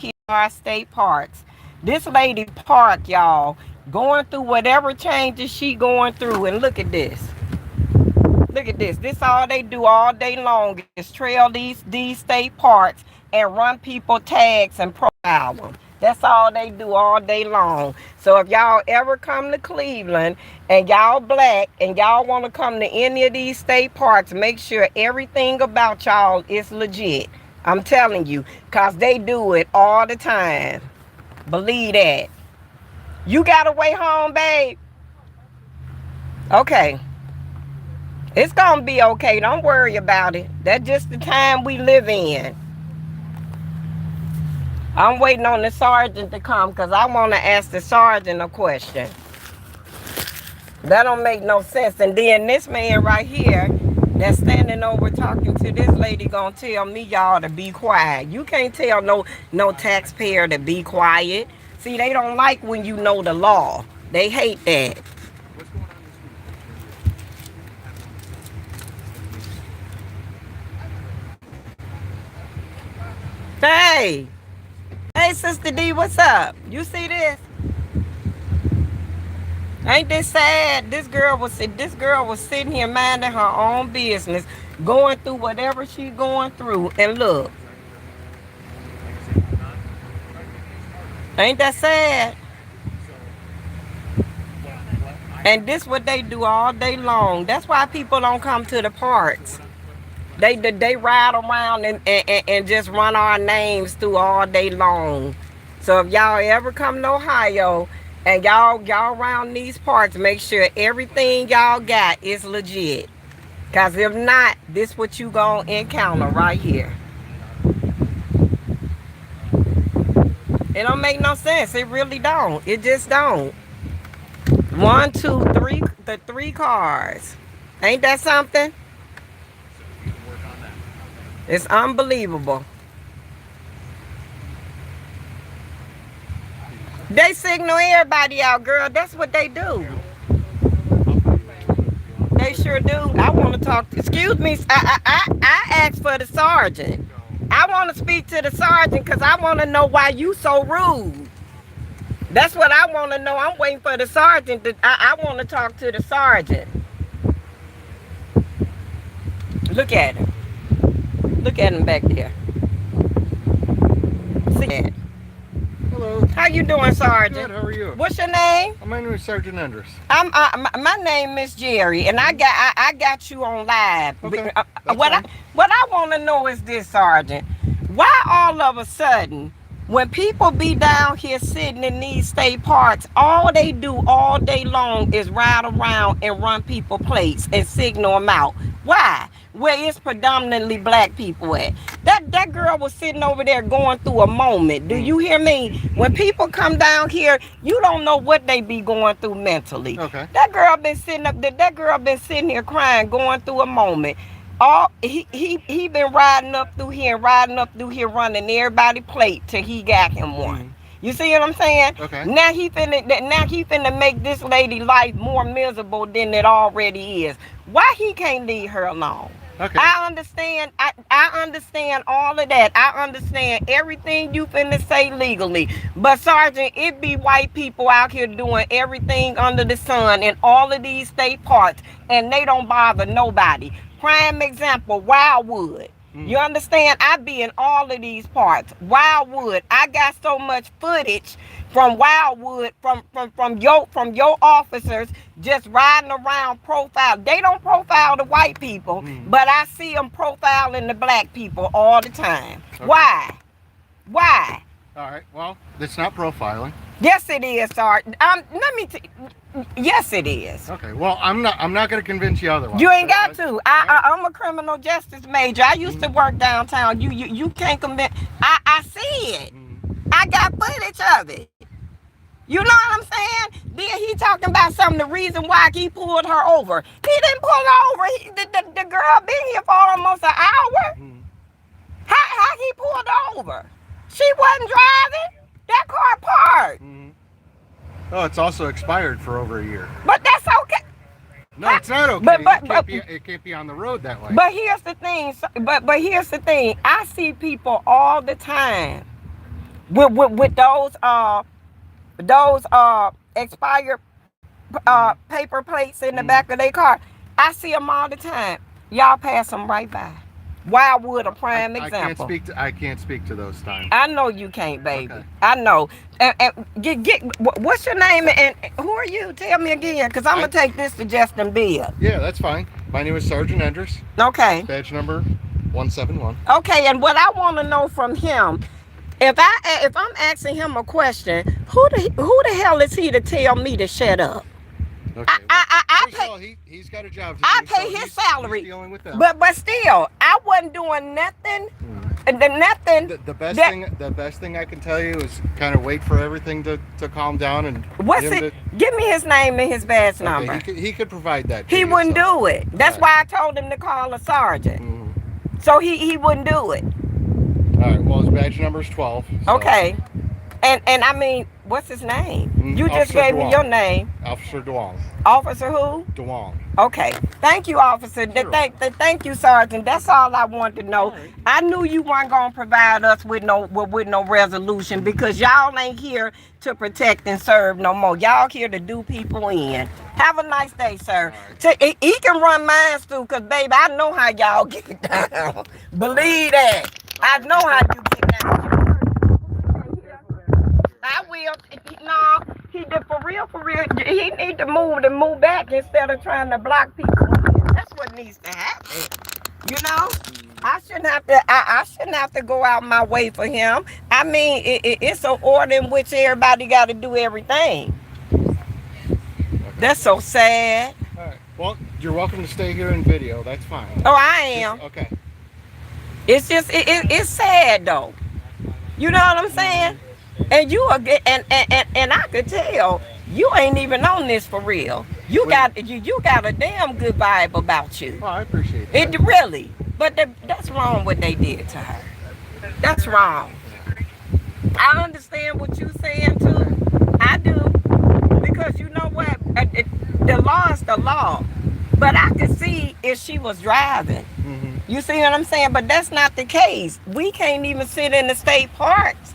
here in our state parks. This lady park, y'all, going through whatever changes she going through. And look at this. Look at this. This all they do all day long is trail these state parks and run people tags and profile them. That's all they do all day long. So if y'all ever come to Cleveland and y'all black and y'all want to come to any of these state parks, make sure everything about y'all is legit. I'm telling you, because they do it all the time. Believe that. You got to way home, babe? Okay. It's going to be okay. Don't worry about it. That's just the time we live in. I'm waiting on the sergeant to come because I want to ask the sergeant a question. That don't make no sense. And then this man right here that's standing over talking to this lady gonna tell me y'all to be quiet. You can't tell no taxpayer to be quiet. See, they don't like when you know the law. They hate that. Hey, hey, Sister D, what's up? You see this? Ain't this sad? This girl was sitting here minding her own business, going through whatever she's going through, and look, ain't that sad? And this what they do all day long. That's why people don't come to the parks. They ride around and just run our names through all day long. So if y'all ever come to Ohio and y'all around these parts, make sure everything y'all got is legit. Cause if not, this what you gonna encounter right here. It don't make no sense. It really don't. It just don't. 1, 2, 3, the 3 cars. Ain't that something? It's unbelievable. They signal everybody out, girl. That's what they do. They sure do. I want to talk. Excuse me. I asked for the sergeant. I want to speak to the sergeant because I want to know why you so rude. That's what I want to know. I'm waiting for the sergeant. I want to talk to the sergeant. Look at him. Look at him back there. See that? Hello. How you doing, Sergeant? Good. How are you? What's your name? My name is Sergeant Enders. My name is Jerry, and I got you on live. Okay. What I want to know is this, Sergeant. Why all of a sudden, when people be down here sitting in these state parks, all they do all day long is ride around and run people plates and signal them out? Why? Where it's predominantly black people at. That girl was sitting over there going through a moment. Do you hear me? When people come down here, you don't know what they be going through mentally. Okay. That girl been sitting here crying, going through a moment. He been riding up through here, running everybody plate till he got him one. You see what I'm saying? Okay. Now he finna make this lady life more miserable than it already is. Why he can't leave her alone? Okay. I understand. I understand all of that. I understand everything you finna say legally. But Sergeant, it be white people out here doing everything under the sun in all of these state parks, and they don't bother nobody. Prime example, Wildwood. You understand? I be in all of these parts. Wildwood. I got so much footage from Wildwood, from your officers just riding around profile. They don't profile the white people, but I see them profiling the black people all the time. Okay. Why? All right. Well, it's not profiling. Yes, it is, Sergeant. Yes, it is. Okay. Well, I'm not going to convince you otherwise. You ain't got to. I'm a criminal justice major. I used to work downtown. You can't convince. I see it. I got footage of it. You know what I'm saying? Then he talking about the reason why he pulled her over. He didn't pull her over. The girl been here for almost an hour. How he pulled her over? She wasn't driving. That car parked. Oh, it's also expired for over a year. But that's okay. No, it's not okay. It can't be on the road that way. But here's the thing. But here's the thing. I see people all the time with those expired paper plates in the back of their car. I see them all the time. Y'all pass them right by. Wildwood, a prime example. I can't speak to those times. I know you can't, baby. Okay. I know. What's your name and who are you? Tell me again, because I'm going to take this to Justin Bill. Yeah, that's fine. My name is Sergeant Enders. Okay. Badge number 171. Okay, and what I want to know from him, if I'm asking him a question, who the hell is he to tell me to shut up? Okay. I pay. He's got a job to I do, pay so his salary. He's dealing with them. But still, I wasn't doing nothing. Nothing. The best thing I can tell you is kind of wait for everything to calm down and. What's it? Give me his name and his badge number. He could provide that. He wouldn't do it. That's why I told him to call a sergeant. So he wouldn't do it. All right. Well, his badge number is 12. So. Okay. And I mean, what's his name? You just gave me your name. Officer DeWong. Officer who? DeWong. Okay. Thank you, officer. Sure. Thank you, sergeant. That's all I wanted to know. Right. I knew you weren't gonna provide us with no resolution, because y'all ain't here to protect and serve no more. Y'all here to do people in. Have a nice day, sir. Right. He can run mine too, cause baby, I know how y'all get down. Believe that. I know how you get down. I will. No, he did for real. He need to move back instead of trying to block people. That's what needs to happen. You know, I shouldn't have to go out my way for him. I mean, it's an order in which everybody got to do everything. That's so sad. All right. Well, you're welcome to stay here in video. That's fine. Oh, I am. Okay. It's just it's sad though. You know what I'm saying? And you are, and I could tell you ain't even on this for real. You got a damn good vibe about you. Oh, I appreciate that. It really, but that's wrong what they did to her. That's wrong. I understand what you're saying too. I do, because you know what, the law is the law. But I could see if she was driving. You see what I'm saying? But that's not the case. We can't even sit in the state parks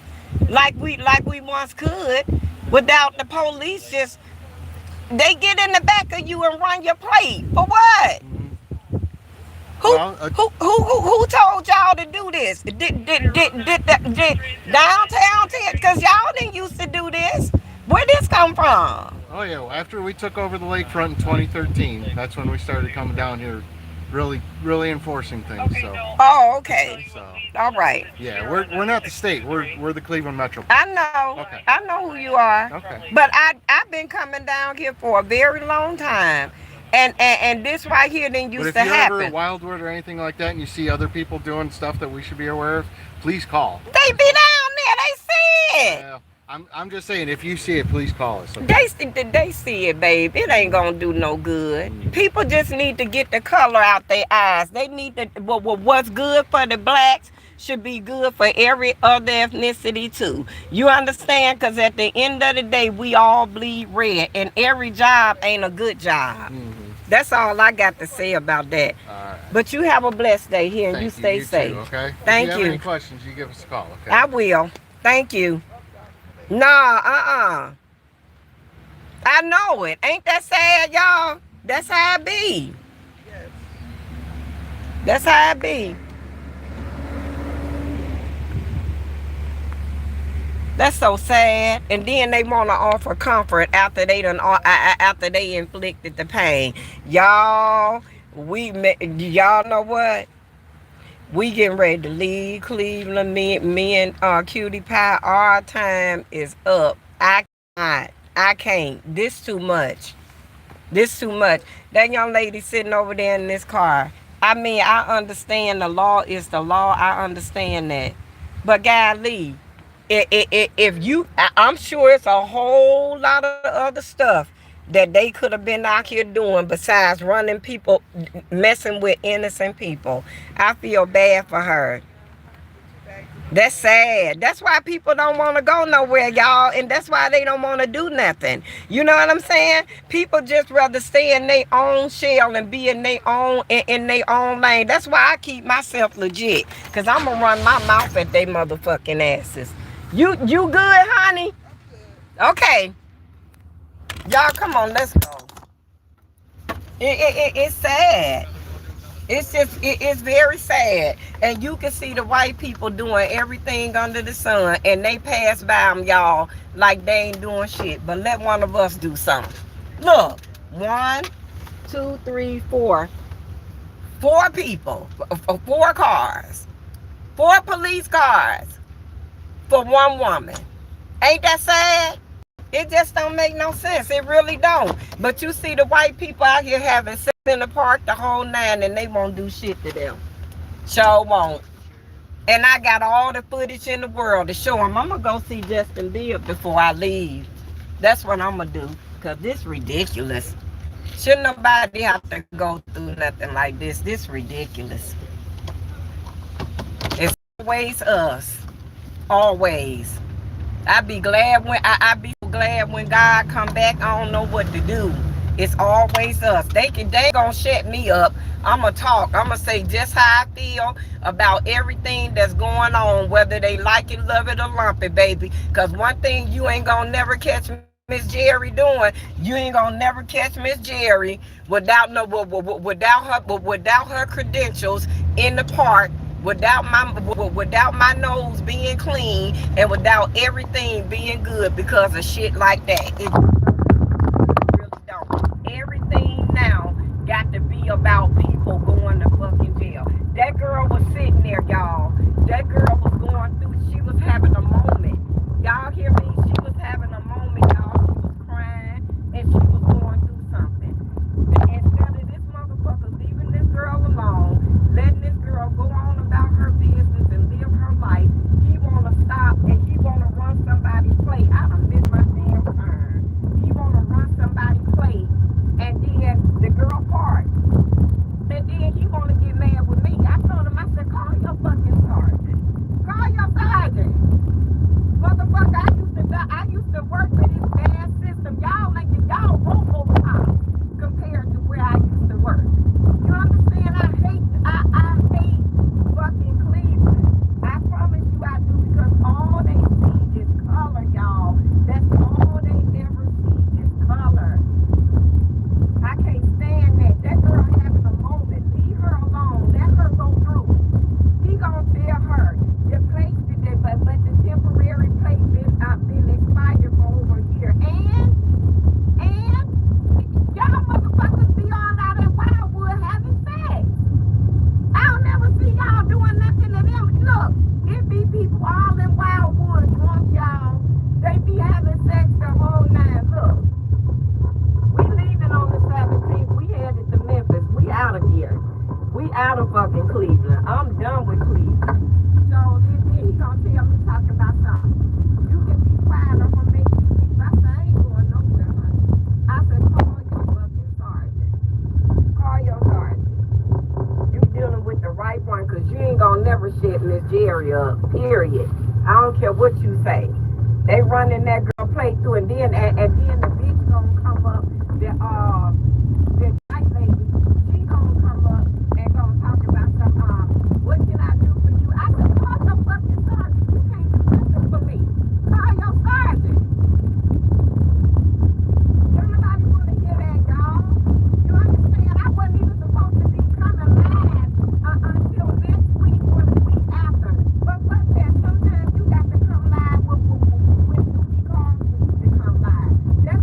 like we once could without the police just, they get in the back of you and run your plate. For what? Who told y'all to do this? Did downtown, because y'all didn't used to do this. Where this come from? Oh yeah, well, after we took over the lakefront in 2013, that's when we started coming down here, really enforcing things. So. Oh, okay. So. All right. Yeah, we're not the state. We're the Cleveland Metro. I know. Okay. I know who you are. Okay. But I've been coming down here for a very long time, and this right here didn't used to happen. But if you're ever at Wildwood or anything like that, and you see other people doing stuff that we should be aware of, please call. They be down there. They see it. Yeah. I'm just saying, if you see it, please call us. Okay? They see it, babe. It ain't gonna do no good. People just need to get the color out their eyes. They need to. What's good for the blacks should be good for every other ethnicity too. You understand? Because at the end of the day, we all bleed red, and every job ain't a good job. That's all I got to say about that. All right. But you have a blessed day here, and you stay safe. Too, okay. Thank if you. Have any questions? You give us a call. Okay. I will. Thank you. Nah, I know it. Ain't that sad, y'all? That's how it be. That's how it be. That's so sad. And then they want to offer comfort after they inflicted the pain. Y'all know what? We getting ready to leave Cleveland. Me and Cutie Pie, our time is up. I can't. This too much. That young lady sitting over there in this car. I mean, I understand the law is the law. I understand that. But golly, if you, I'm sure it's a whole lot of other stuff that they could have been out here doing besides running people, messing with innocent people. I feel bad for her. That's sad. That's why people don't want to go nowhere, y'all, and that's why they don't want to do nothing. You know what I'm saying? People just rather stay in their own shell and be in their own lane. That's why I keep myself legit, because I'm gonna run my mouth at they motherfucking asses. You good, honey? Okay. Y'all, come on, let's go. It's sad. It's very sad. And you can see the white people doing everything under the sun, and they pass by them, y'all, like they ain't doing shit. But let one of us do something. Look, 1, 2, 3, 4. 4 people, 4 cars, 4 police cars for 1 woman. Ain't that sad? It just don't make no sense. It really don't. But you see the white people out here having sex in the park the whole 9, and they won't do shit to them. Sure won't. And I got all the footage in the world to show them. I'm going to go see Justin Bieber before I leave. That's what I'm going to do. Because this ridiculous. Shouldn't nobody have to go through nothing like this. This ridiculous. It's always us. Always. I be glad when God come back. I don't know what to do. It's always us. They gonna shut me up. I'ma talk. I'ma say just how I feel about everything that's going on, whether they like it, love it, or lump it, baby. Cause one thing you ain't gonna never catch Miss Jerry doing, you ain't gonna never catch Miss Jerry without her credentials in the park, without my nose being clean, and without everything being good because of shit like that. It really don't. Everything now got to be about people going to fucking jail. That girl was sitting there, y'all. That girl was going through. She was having a moment. Y'all hear me? She was having a moment, y'all. She was crying and she was going through something. Instead of this motherfucker leaving this girl alone, letting this girl go on about her business and live her life, he wanna stop and he wanna run somebody's plate. I done missed my damn turn. He wanna run somebody's plate, and then the girl part. And then he wanna get mad with me. I told him, I said, call your fucking sergeant. Call your sergeant. Motherfucker, I used to work with this bad system. Y'all robo-cops compared to where I used to work. You understand? I hate fucking Cleveland. I promise you I do, because all they see is color, y'all. That's all they ever see is color. I can't stand that. That girl having a moment. Leave her alone. Let her go through. He gonna tell her the place did, but the temporary place been expired for over a year. And y'all motherfuckers be all out in Wildwood having sex. I don't never see y'all doing nothing to them. Look, it be people all in Wildwood drunk, y'all. They be having sex the whole 9. Look, we leaving on the 17th. We headed to Memphis. We out of here. We out of fucking Cleveland. I'm done with Cleveland. So then he gonna tell me talking about something. You can be quiet, I'm gonna make you sleep. I said, I ain't going nowhere, honey. I said, call your fucking sergeant. Call your sergeant. You dealing with the right one, because you ain't gonna never shit Miss Jerry up, period. I don't care what you say. They running that girl plate through, and then the bitch gonna come up, the white lady, she gonna come up and gonna talk about some, what can I do for you? I said, call your fucking sergeant. You can't do nothing for me. Call your sergeant. Don't nobody want to hear that, y'all. You understand? I wasn't even supposed to be coming live until next week or the week after. But fuck that. Sometimes you got to come live with cause to come live. That's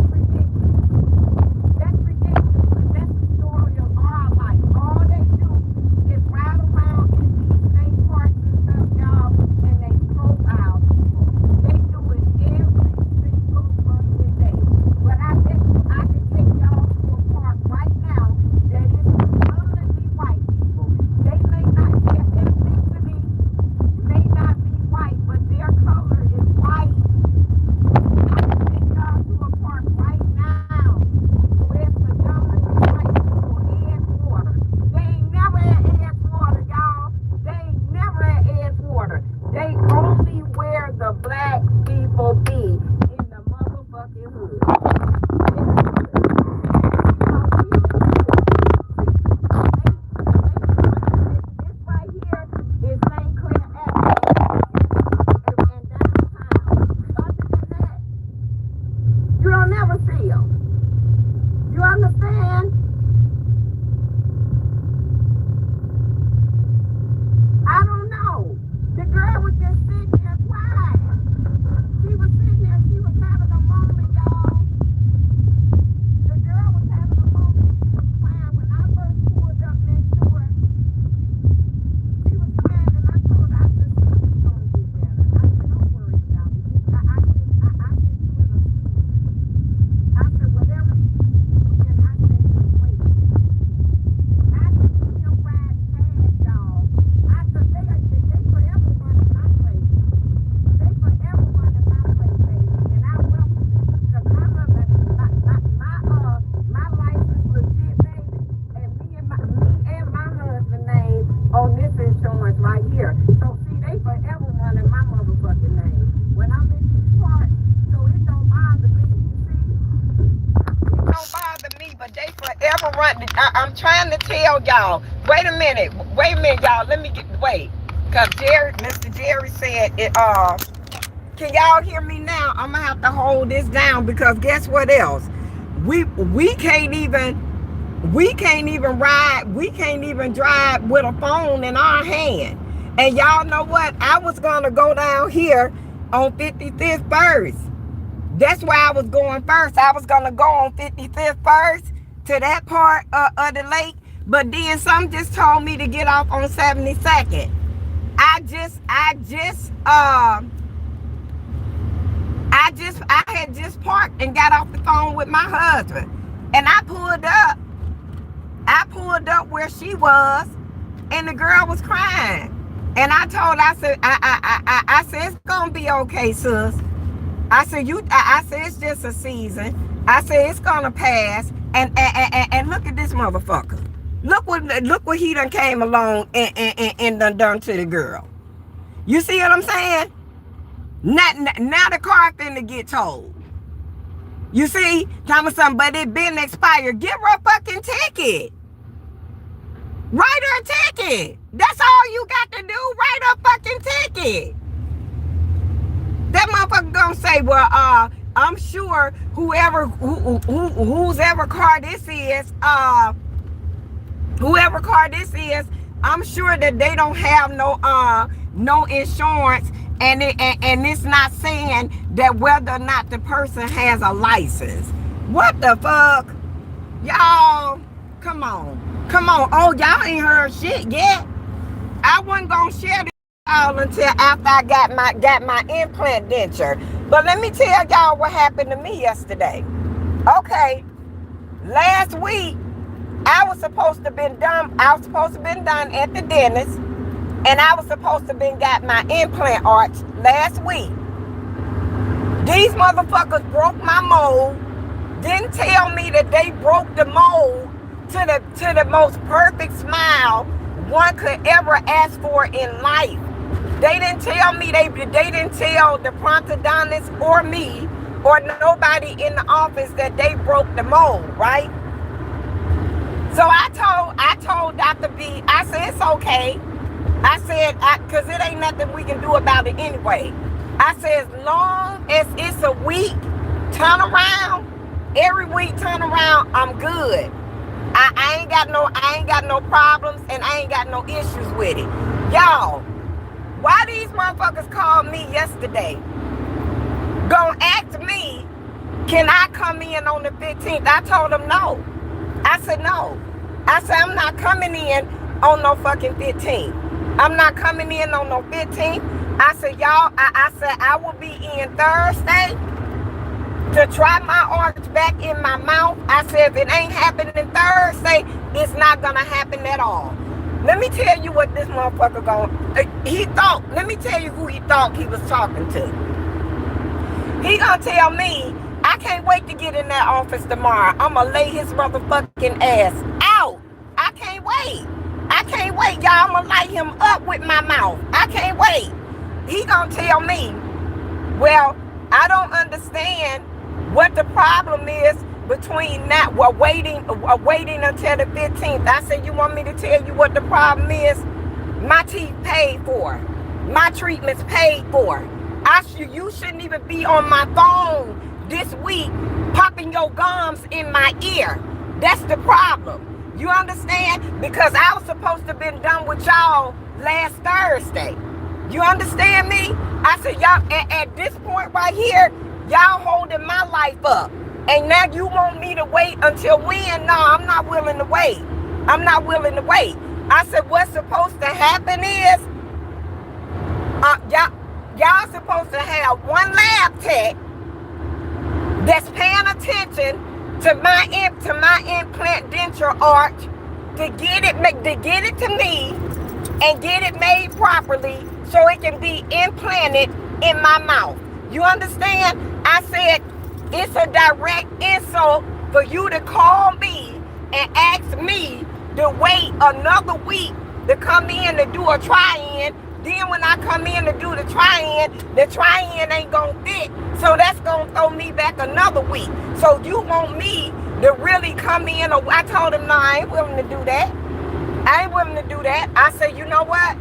never see them. You understand? I don't know. The girl was just sitting there quiet. She was sitting there, she was having a moment, y'all. The girl was having a moment. She was crying. When I first pulled up next to her, she was crying, and I told her, I said, "It's gonna get better." I said, "Don't worry about it. I said, you in a I said, whatever she needs, and I said, just wait." I see him ride past, y'all. I said, they forever running my place. They forever running my place, baby. And I welcome it. Because my husband, my license legit, baby. And me and my husband's name on this insurance right here. So see, they forever running my motherfucking name. When I'm in these parts, so it don't bother me. You see? It don't bother me, but they forever run. I'm trying to tell y'all. Wait a minute, y'all. Let me wait. Cause Mr. Jerry said it. Can y'all hear me now? I'm gonna have to hold this down because guess what else? We can't even ride. We can't even drive with a phone in our hand. And y'all know what? I was gonna go down here on 55th first. That's where I was going first. I was gonna go on 55th first to that part of the lake, but then some just told me to get off on 72nd. I had just parked and got off the phone with my husband, and I pulled up. Where she was, and the girl was crying, and I told her, I said it's gonna be okay, sis. I said it's just a season. I said it's gonna pass, and look at this motherfucker. Look what he done came along and done to the girl. You see what I'm saying? Now the car finna get towed. You see? Thomas, but it been expired. Give her a fucking ticket. Write her a ticket. That's all you got to do. Write her a fucking ticket. That motherfucker gonna say, well, I'm sure whose ever car this is, I'm sure that they don't have no insurance, and it's not saying that whether or not the person has a license. What the fuck? Y'all, come on. Oh, y'all ain't heard shit yet. I wasn't gonna share this all until after I got my implant denture. But let me tell y'all what happened to me yesterday. Okay, last week I was supposed to been done at the dentist, and I was supposed to been got my implant arch last week. These motherfuckers broke my mold. Didn't tell me that they broke the mold to the most perfect smile one could ever ask for in life. They didn't tell me, they didn't tell the prosthodontist or me or nobody in the office that they broke the mold, right? So I told Dr. B, I said, it's okay. I said, because it ain't nothing we can do about it anyway. I said, as long as it's a week turnaround, every week turnaround, I'm good. I ain't got no problems, and I ain't got no issues with it. Y'all, why these motherfuckers called me yesterday? Gonna ask me, can I come in on the 15th? I told them no. I said no. I said I'm not coming in on no fucking 15th. I'm not coming in on no 15th. I said, y'all, I said I will be in Thursday to try my arch back in my mouth. I said, if it ain't happening Thursday, it's not gonna happen at all. Let me tell you what this motherfucker let me tell you who he thought he was talking to. He gonna tell me, I can't wait to get in that office tomorrow. I'm gonna lay his motherfucking ass out. I can't wait. Y'all. I'm gonna light him up with my mouth. I can't wait. He gonna tell me, well, I don't understand what the problem is between that, waiting until the 15th. I said, you want me to tell you what the problem is? My teeth paid for. My treatment's paid for. You shouldn't even be on my phone this week popping your gums in my ear. That's the problem. You understand? Because I was supposed to have been done with y'all last Thursday. You understand me? I said, y'all, at this point right here, y'all holding my life up. And now you want me to wait until when? No, I'm not willing to wait. I'm not willing to wait. I said, what's supposed to happen is, y'all supposed to have one lab tech that's paying attention to my implant denture arch to get it to me and get it made properly so it can be implanted in my mouth. You understand? I said it's a direct insult for you to call me and ask me to wait another week to come in to do a try-in. Then when I come in to do the try-in ain't gonna fit. So that's gonna throw me back another week. So you want me to really come in? I told him, no, I ain't willing to do that. I ain't willing to do that. I said, you know what?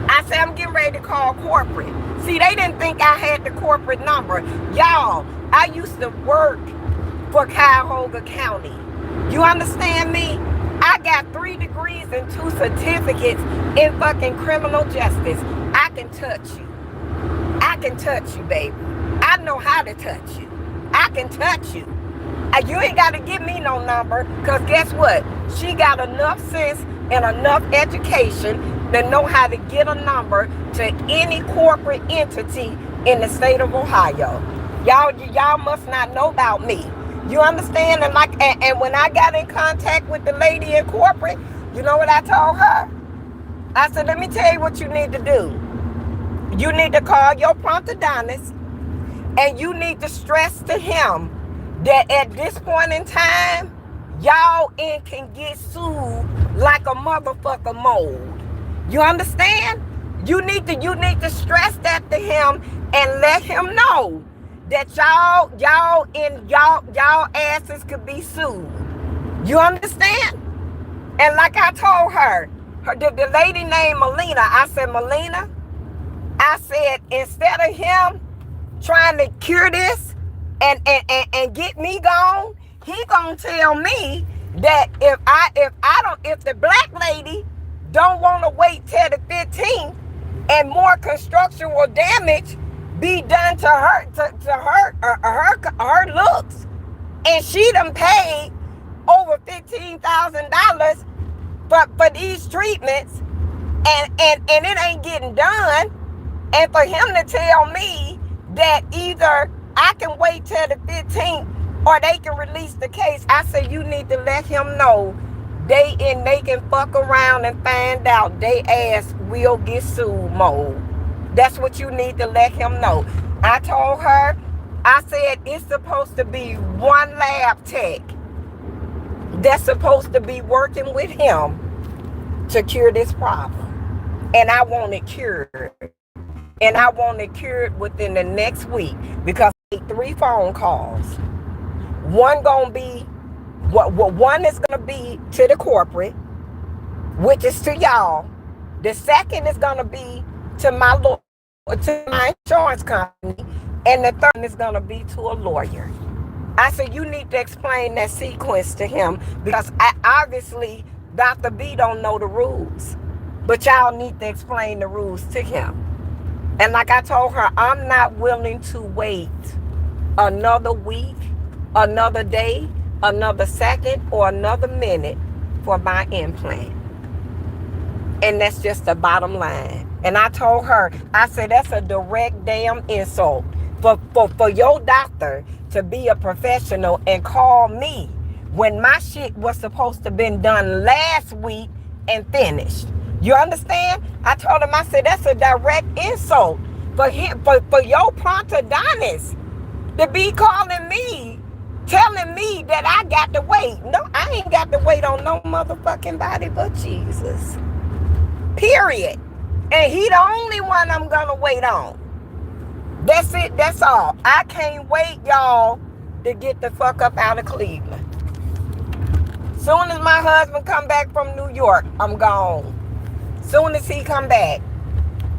I said, I'm getting ready to call corporate. See, they didn't think I had the corporate number. Y'all, I used to work for Cuyahoga County. You understand me? I got 3 degrees and 2 certificates in fucking criminal justice. I can touch you. I can touch you, baby. I know how to touch you. I can touch you. You ain't got to give me no number, because guess what? She got enough sense and enough education to know how to get a number to any corporate entity in the state of Ohio. Y'all must not know about me. You understand? And when I got in contact with the lady in corporate, you know what I told her? I said, let me tell you what you need to do. You need to call your prosthodontist, and you need to stress to him that at this point in time, y'all can get sued like a motherfucker mold. You understand? You need to stress that to him and let him know that y'all asses could be sued. You understand? And like I told her, the lady named Melina, I said, Melina, I said, instead of him trying to cure this and get me gone, he gonna tell me that if the black lady don't want to wait till the 15th and more constructional damage be done to her looks, and she done paid over $15,000 for these treatments, and it ain't getting done, and for him to tell me that either I can wait till the 15th or they can release the case, I say you need to let him know they can fuck around and find out they ass will get sued mode. That's what you need to let him know. I told her, I said it's supposed to be one lab tech that's supposed to be working with him to cure this problem. And I want it cured. And I want it cured within the next week, because I made 3 phone calls. One is gonna be to the corporate, which is to y'all. The second is gonna be to my insurance company, and the third is gonna be to a lawyer. I said you need to explain that sequence to him, because obviously Dr. B don't know the rules, but y'all need to explain the rules to him. And like I told her, I'm not willing to wait another week, another day, another second, or another minute for my implant. And that's just the bottom line. And I told her, I said, that's a direct damn insult for your doctor to be a professional and call me when my shit was supposed to have been done last week and finished. You understand? I told him, I said, that's a direct insult for your prosthodontist to be calling me, telling me that I got to wait. No, I ain't got to wait on no motherfucking body but Jesus. Period. And he the only one I'm gonna wait on. That's it, that's all. I can't wait, y'all, to get the fuck up out of Cleveland. Soon as my husband come back from New York, I'm gone. Soon as he come back,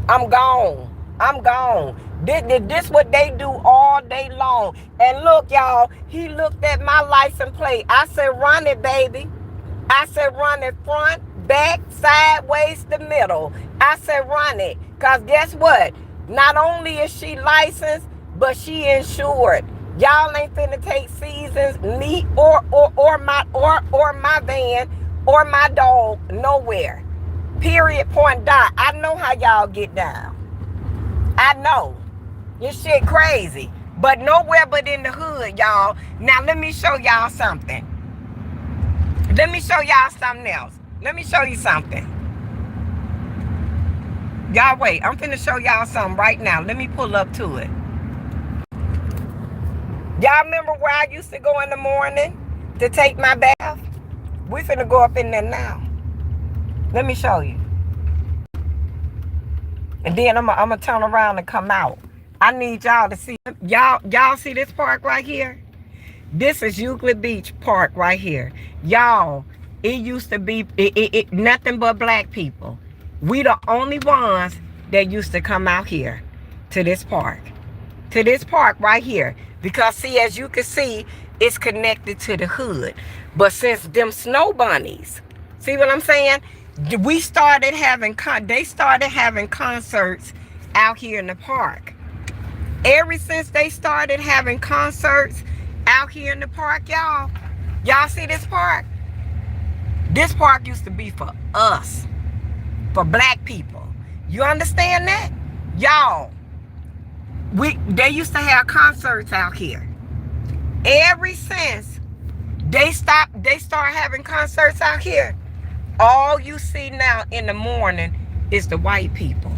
I'm gone. I'm gone. This what they do all day long. And look, y'all, he looked at my license plate. I said, run it, baby. I said, run it front, back, sideways, the middle. I said, run it. Because guess what? Not only is she licensed, but she insured. Y'all ain't finna take seasons, me or my van or my dog nowhere. Period, point, dot. I know how y'all get down. I know. This shit crazy. But nowhere but in the hood, y'all. Now let me show y'all something. Let me show y'all something else. Let me show you something. Y'all wait. I'm finna show y'all something right now. Let me pull up to it. Y'all remember where I used to go in the morning to take my bath? We finna go up in there now. Let me show you. And then I'm gonna turn around and come out. I need y'all to see. Y'all see this park right here? This is Euclid Beach Park right here. Y'all, it used to be nothing but black people. We the only ones that used to come out here to this park. To this park right here. Because see, as you can see, it's connected to the hood. But since them snow bunnies, see what I'm saying? They started having concerts out here in the park. Ever since they started having concerts out here in the park, y'all see this park? This park used to be for us, for black people. You understand that? Y'all, they used to have concerts out here. Ever since they started having concerts out here, all you see now in the morning is the white people.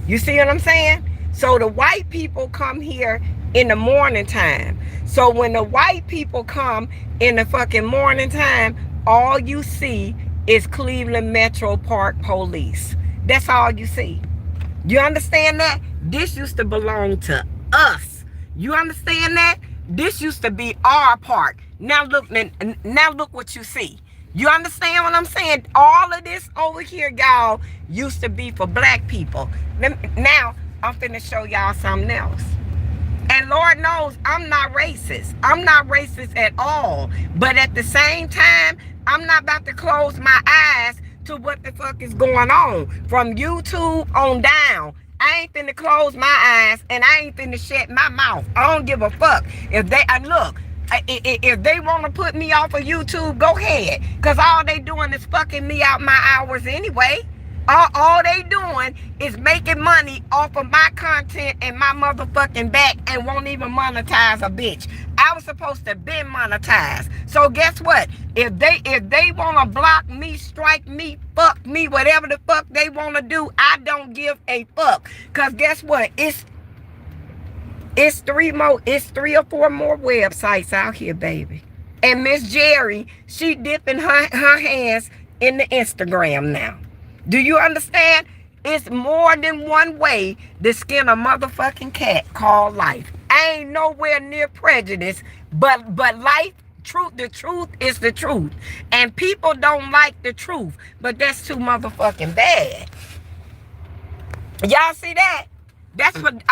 You see what I'm saying? So the white people come here in the morning time. So when the white people come in the fucking morning time, all you see is Cleveland Metro Park Police. That's all you see. You understand that? This used to belong to us. You understand that? This used to be our park. Now look what you see. You understand what I'm saying? All of this over here, y'all, used to be for black people. Now, I'm finna show y'all something else. And Lord knows, I'm not racist. I'm not racist at all. But at the same time, I'm not about to close my eyes to what the fuck is going on. From YouTube on down. I ain't finna close my eyes and I ain't finna shut my mouth. I don't give a fuck. If they want to put me off of YouTube, go ahead. Because all they doing is fucking me out my hours anyway. All they doing is making money off of my content and my motherfucking back and won't even monetize a bitch. I was supposed to be monetized. So guess what? If they want to block me, strike me, fuck me, whatever the fuck they want to do, I don't give a fuck. Because guess what? It's 3 or 4 more websites out here, baby. And Miss Jerry, she dipping her hands in the Instagram now. Do you understand? It's more than one way to skin a motherfucking cat called life. I ain't nowhere near prejudice, but life, the truth is the truth. And people don't like the truth, but that's too motherfucking bad. Y'all see that? That's what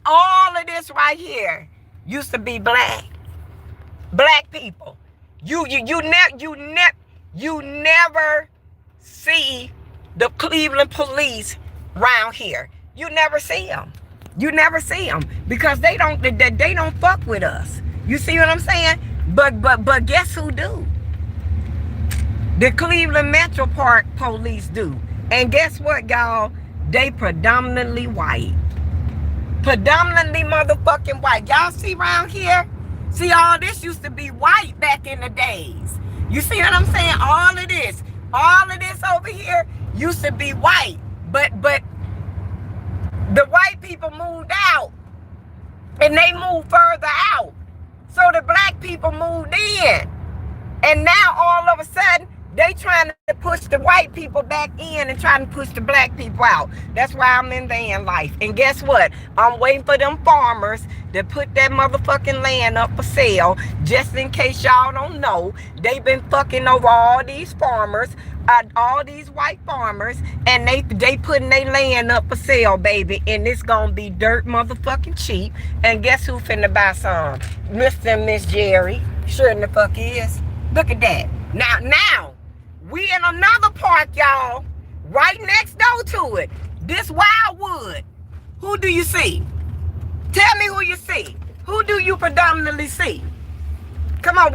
all of this right here used to be black people. You never see the Cleveland police around here. You never see them. You never see them because they don't fuck with us. You see what I'm saying? But guess who do? The Cleveland Metro Park police do. And guess what, y'all? They predominantly white. Predominantly motherfucking white. Y'all see around here? See, all this used to be white back in the days. You see what I'm saying? All of this over here used to be white. But the white people moved out. And they moved further out. So the black people moved in. And now all of a sudden, they trying to push the white people back in and trying to push the black people out. That's why I'm in van life. And guess what? I'm waiting for them farmers to put that motherfucking land up for sale. Just in case y'all don't know, they been fucking over all these farmers all these white farmers, and they putting their land up for sale, baby, and it's gonna be dirt motherfucking cheap. And guess who finna buy some? Mr. and Miss Jerry. Sure in the fuck is. Look at that. Now, we in another park, y'all, right next door to it. This Wildwood. Who do you see? Tell me who you see. Who do you predominantly see? Come on,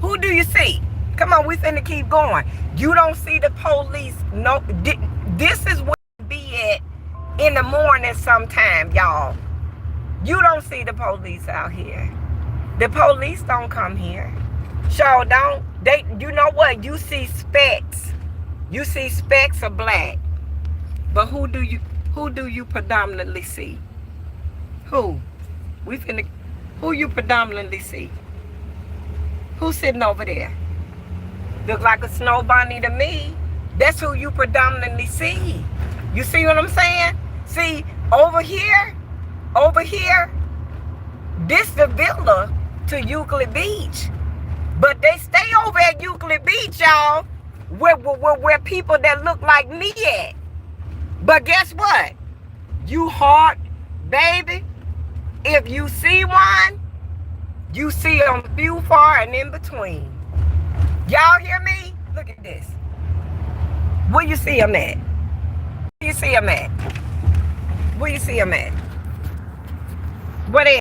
who do you see? Come on, we finna keep going. You don't see the police. No, this is where it be at in the morning sometime, y'all. You don't see the police out here. The police don't come here. Sure don't. You know what? You see specks. You see specks of black. But who do you predominantly see? Who? Who you predominantly see? Who's sitting over there? Look like a snow bunny to me. That's who you predominantly see. You see what I'm saying? See, over here, this the villa to Euclid Beach. But they stay over at Euclid Beach, y'all, where people that look like me at. But guess what? You heart, baby, if you see one, you see them few, far, and in between. Y'all hear me? Look at this. Where you see them at? Where you see them at? Where you see them at? What is?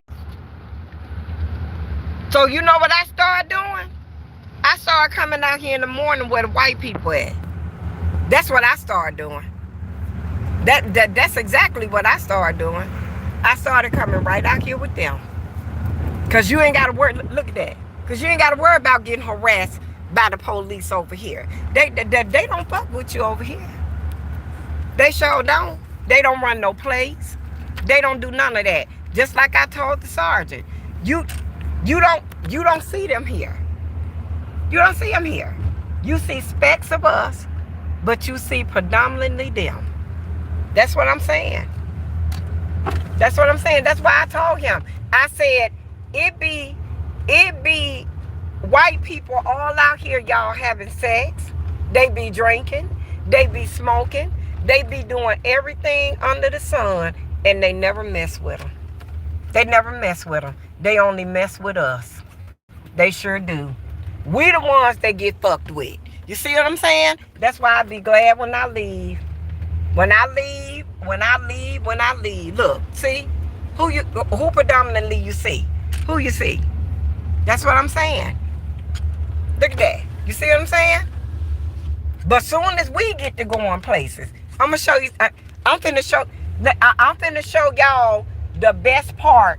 So you know what I started doing? I started coming out here in the morning where the white people at. That's what I started doing. That's exactly what I started doing. I started coming right out here with them. Cause you ain't gotta worry. Look at that. Cause you ain't gotta worry about getting harassed by the police over here. They don't fuck with you over here. They sure don't. They don't run no plays. They don't do none of that. Just like I told the sergeant. You don't see them here. You don't see them here. You see specks of us, but you see predominantly them. That's what I'm saying. That's what I'm saying. That's why I told him. I said, it be white people all out here, y'all, having sex. They be drinking. They be smoking. They be doing everything under the sun, and they never mess with them. They never mess with them. They only mess with us. They sure do. We the ones that get fucked with. You see what I'm saying? That's why I be glad when I leave. When I leave. Look, see? Who predominantly you see? Who you see? That's what I'm saying. Look at that. You see what I'm saying? But soon as we get to going places, I'm gonna show you. I'm finna show y'all the best park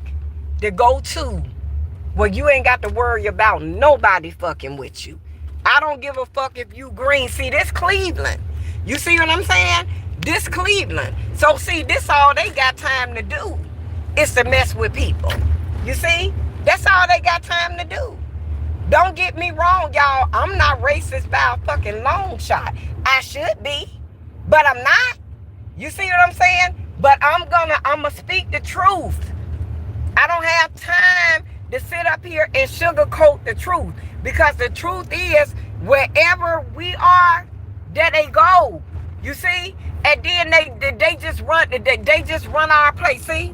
to go to where you ain't got to worry about nobody fucking with you. I don't give a fuck if you green. See, this Cleveland. You see what I'm saying? This Cleveland. So see, this all they got time to do is to mess with people. You see? That's all they got time to do. Don't get me wrong, y'all. I'm not racist by a fucking long shot. I should be, but I'm not. You see what I'm saying? But I'm gonna speak the truth. I don't have time to sit up here and sugarcoat the truth, because the truth is, wherever we are, there they go. You see? And then they just run our place. See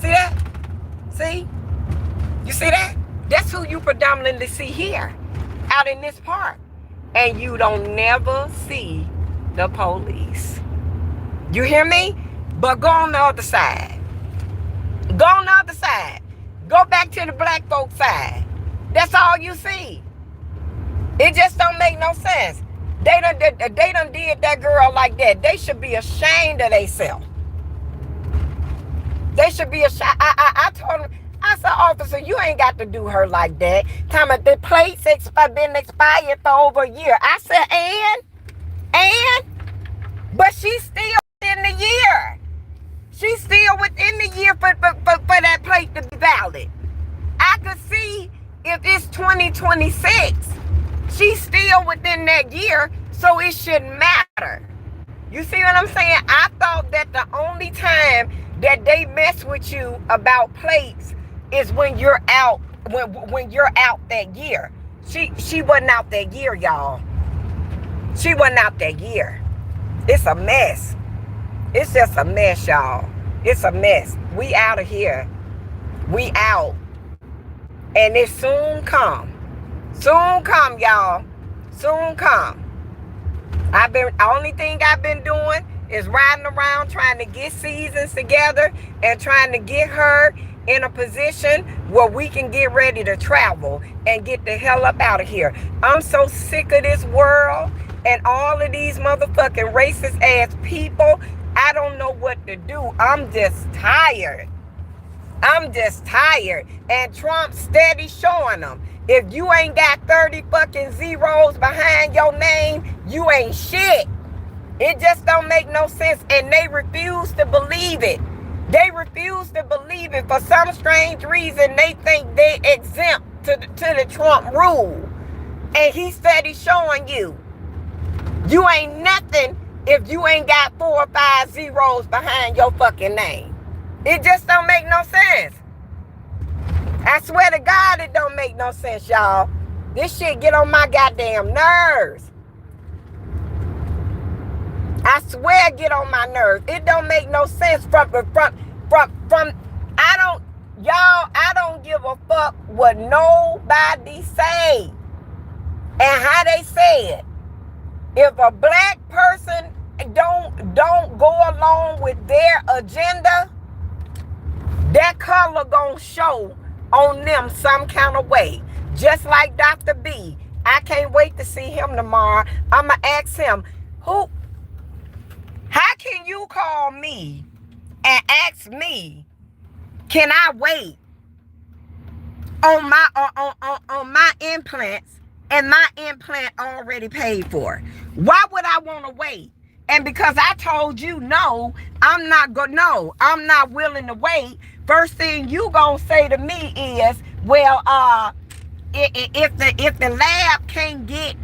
that? See? You see that? That's who you predominantly see here, out in this park. And you don't never see the police. You hear me? But go on the other side. Go on the other side. Go back to the black folks side. That's all you see. It just don't make no sense. They done did that girl like that. They should be ashamed of themselves. They should be ashamed. I told him, I said, officer, you ain't got to do her like that. Time of the plates been expired for over a year. I said, but she's still within the year. She's still within the year for that plate to be valid. I could see if it's 2026, she's still within that year, so it shouldn't matter. You see what I'm saying? I thought that the only time that they mess with you about plates is when you're out, when you're out that year. She wasn't out that year, y'all. She wasn't out that year. It's a mess. It's just a mess, y'all. It's a mess. We out of here. We out. And it soon come. Soon come, y'all. Soon come. Only thing I've been doing is riding around trying to get seasons together and trying to get her in a position where we can get ready to travel and get the hell up out of here. I'm so sick of this world and all of these motherfucking racist ass people. I don't know what to do. I'm just tired. I'm just tired. And Trump steady showing them. If you ain't got 30 fucking zeros behind your name, you ain't shit. It just don't make no sense. And they refuse to believe it. They refuse to believe it. For some strange reason, they think they exempt to the Trump rule. And he steady showing you. You ain't nothing if you ain't got 4 or 5 zeros behind your fucking name. It just don't make no sense. I swear to God, it don't make no sense, y'all. This shit get on my goddamn nerves. I swear it get on my nerves. It don't make no sense I don't give a fuck what nobody say and how they say it. If a black person don't go along with their agenda, that color gonna show on them some kind of way. Just like Dr. B. I can't wait to see him tomorrow. I'ma ask him, how can you call me and ask me, can I wait on my implants and my implant already paid for? Why would I want to wait? And because I told you no, I'm not willing to wait. First thing you gonna say to me is, well, if the lab can't get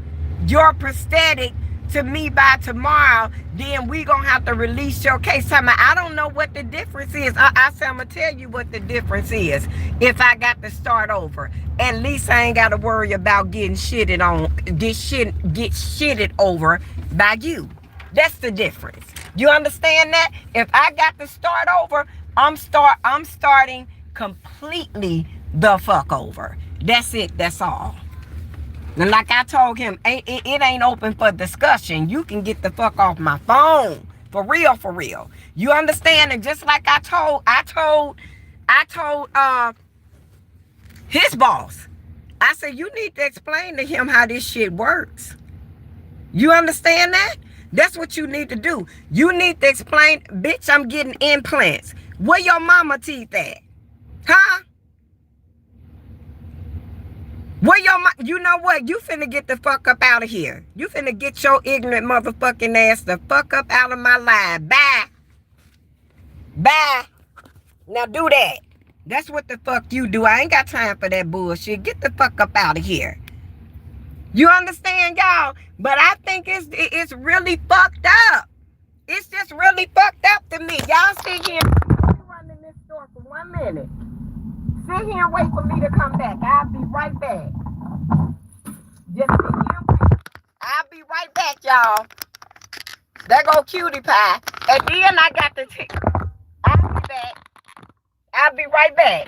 your prosthetic to me by tomorrow, then we gonna have to release your case. I don't know what the difference is. I said I'm gonna tell you what the difference is. If I got to start over, at least I ain't got to worry about getting shitted on. Get shitted over by you. That's the difference. You understand that? If I got to start over, I'm starting completely the fuck over. That's it. That's all. And like I told him, it ain't open for discussion. You can get the fuck off my phone. For real, for real. You understand? And just like I told his boss, I said, you need to explain to him how this shit works. You understand that? That's what you need to do. You need to explain, bitch, I'm getting implants. Where your mama teeth at? Huh? You know what? You finna get the fuck up out of here. You finna get your ignorant motherfucking ass the fuck up out of my life. Bye. Bye. Now do that. That's what the fuck you do. I ain't got time for that bullshit. Get the fuck up out of here. You understand, y'all? But I think it's really fucked up. It's just really fucked up to me. Y'all sit here. Let me run in this store for 1 minute. Sit here and wait for me to come back. I'll be right back. Just sit here and wait. I'll be right back, y'all. There go Cutie Pie. And then I got the ticket. I'll be back. I'll be right back.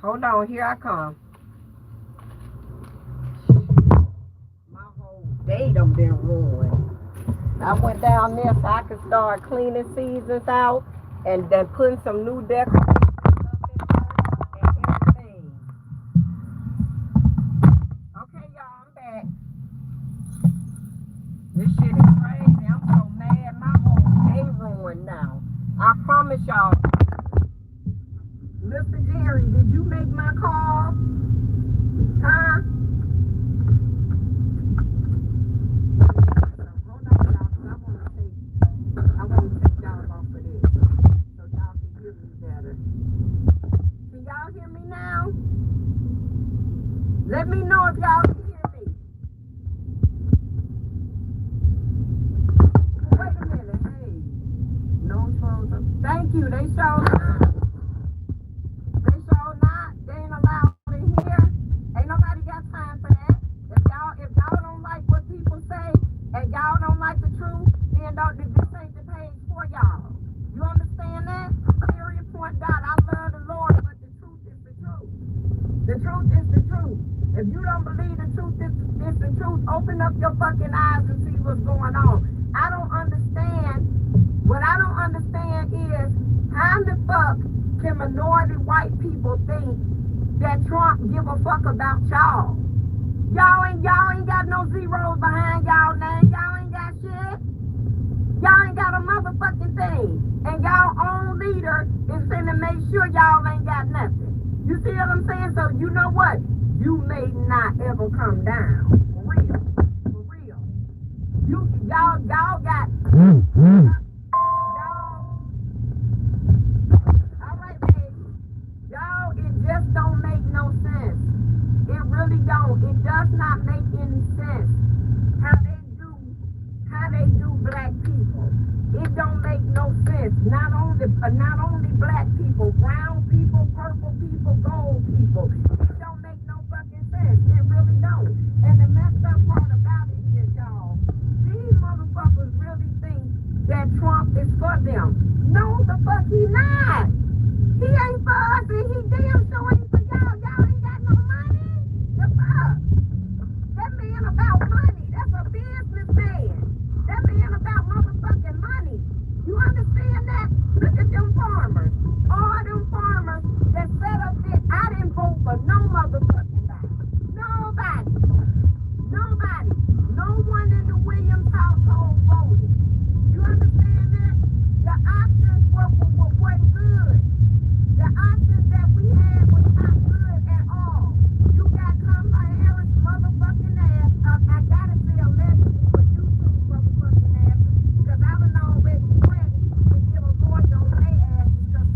Hold on, here I come. My whole day done been ruined. I went down there so I could start cleaning seasons out and then putting some new decorations up in there and everything. Okay, y'all, I'm back. This shit is crazy. I'm so mad. My whole day ruined now. I promise y'all. Mr. Jerry, did you make my call? Huh? Hold on, y'all, 'cause I want to take y'all off of this so y'all can hear me better. Can y'all hear me now? Let me know if y'all can hear me. Wait a minute. Hey. No phones. Thank you. They showed up. They showed not. They ain't allowed in here. Ain't nobody got time for that. If y'all don't like what people say and y'all don't like the truth, then this ain't the page for y'all. You understand that? Period. Point dot. I love the Lord, but the truth is the truth. The truth is the truth. If you don't believe the truth is the truth, open up your fucking eyes and see what's going on. I don't understand. What I don't understand is how the fuck can minority white people think that Trump give a fuck about y'all? Y'all ain't got no zeros behind y'all name. Y'all ain't got shit. Y'all ain't got a motherfucking thing. And y'all own leader is finna make sure y'all ain't got nothing. You see what I'm saying? So you know what? You may not ever come down. For real. For real. Y'all got all right, baby. Y'all, it just don't make no sense. It really don't. It does not make any sense how they do black people. It don't make no sense. Not only black people, brown people, purple people, gold people. It don't make no fucking sense. It really don't. And the messed up part about it is, y'all, these motherfuckers really think that Trump is for them. No, the fuck he not. He ain't for us and he damn sure ain't for y'all. Y'all ain't got no money. The fuck? That man about money. That's a businessman. That man about motherfucking money. You understand that? Look at them farmers. All them farmers that set up this. I didn't vote for no motherfucking body. Nobody. Nobody. No one in the Williams household voted. You understand that? The options wasn't good. The options that we had was not good at all. You got Kamala Harris motherfucking ass. I gotta say allegedly for YouTube motherfucking ass because I was already ready to give a lawyer on their ass because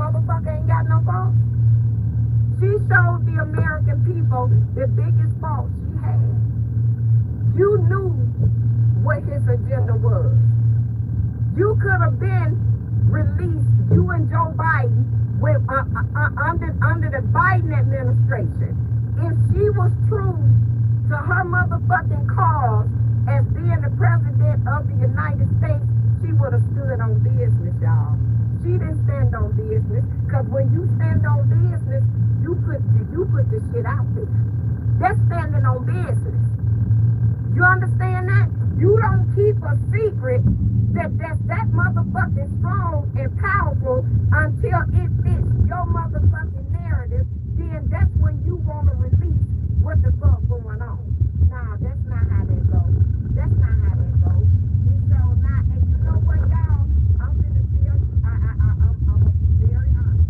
motherfucker ain't got no fault. She showed the American people the biggest fault she had. You knew what his agenda was. You could have been released, you and Joe Biden, with under the Biden administration. If she was true to her motherfucking cause as being the president of the United States, she would have stood on business, y'all. She didn't stand on business, because when you stand on business, you put the shit out there. That's standing on business. You understand that? You don't keep a secret that motherfucking strong and powerful until it fits your motherfucking narrative. Then that's when you want to release what the fuck going on. Nah, that's not how that goes. That's not how that goes. And so now, and you know what, y'all? I'm gonna tell you, I'm gonna be very honest.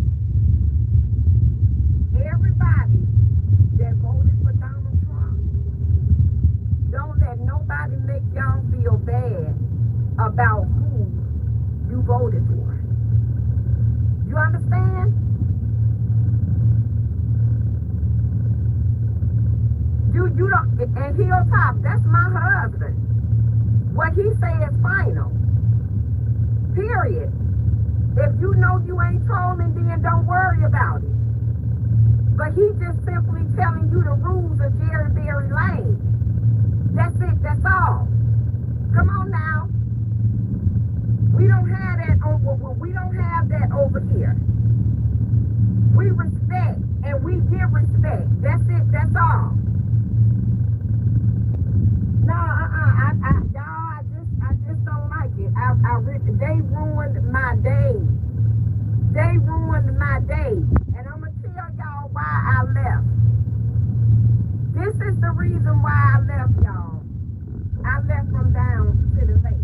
Everybody that voted for Donald Trump, don't let nobody make y'all feel bad about who you voted for. You understand? You don't, and Hilltop, that's my husband. What he say is final. Period. If you know you ain't trolling, then don't worry about it. But he just simply telling you the rules of Jerry Berry Lane. That's it, that's all. Come on now. We don't have that over here. We respect and we give respect. That's it, that's all. No, y'all, I just don't like it. They ruined my day. They ruined my day. And I'm gonna tell y'all why I left. This is the reason why I left, y'all. I left from down to the lake.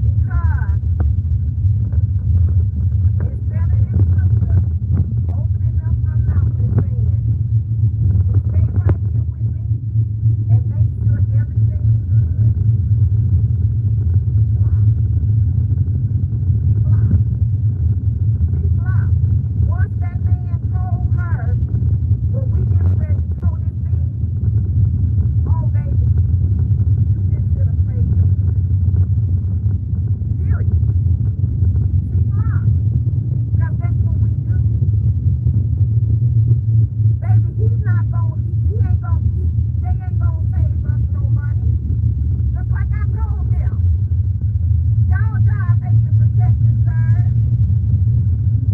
Because instead of this sister opening up her mouth and saying, stay right here with me and make sure everything's good, she blocked. Once that man told her, well, we get ready to throw this thing. Oh, baby, you just should have played your position. Period. She blocked. Because that's what we do. Baby, he's not going, they ain't going to save us no money. Just like I told them. Y'all job ain't to protect and serve.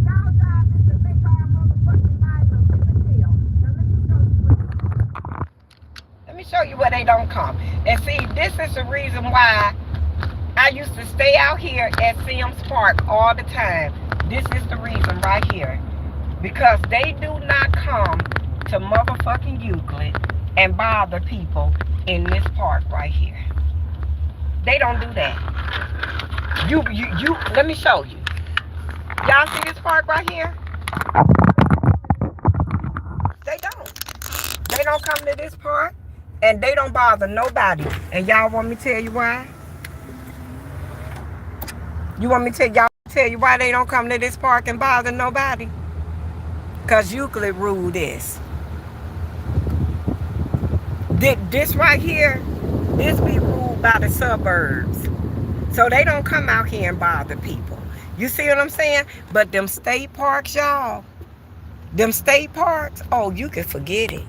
Y'all job is to make our motherfucking lives a living hell. Now let me show you where they don't come. And see, this is the reason why I used to stay out here at Sims Park all the time. This is the reason right here. Because they do not come to motherfucking Euclid and bother people in this park right here. They don't do that. You, let me show you. Y'all see this park right here? They don't. They don't come to this park and they don't bother nobody. And y'all want me to tell you why? You want me to tell you why they don't come to this park and bother nobody? Because Euclid ruled this. This right here, this be ruled by the suburbs. So they don't come out here and bother people. You see what I'm saying? But them state parks, y'all, them state parks, oh, you can forget it.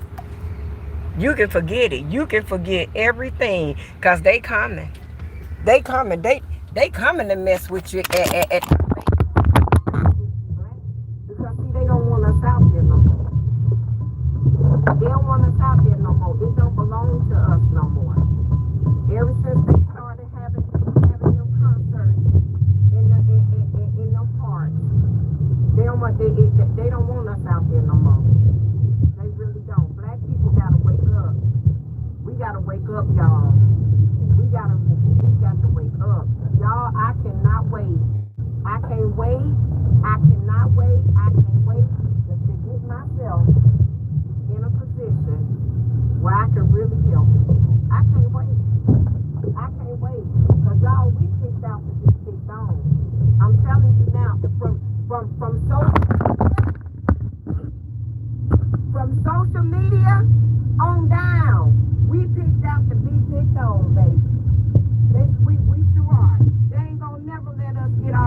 You can forget it. You can forget everything. Because they coming. They coming. They coming to mess with you at because see, they don't want us out there no more. They don't want us out there no more. It don't belong to us no more. Ever since they started having them concerts in them parks, they don't want us out there no more. They really don't. Black people gotta wake up. We gotta wake up, y'all. We got to wake up. Y'all, I cannot wait. I can't wait. I cannot wait. I can't wait just to get myself in a position where I can really help people. I can't wait. I can't wait. Because y'all, we kicked out to be kicked on. I'm telling you now, from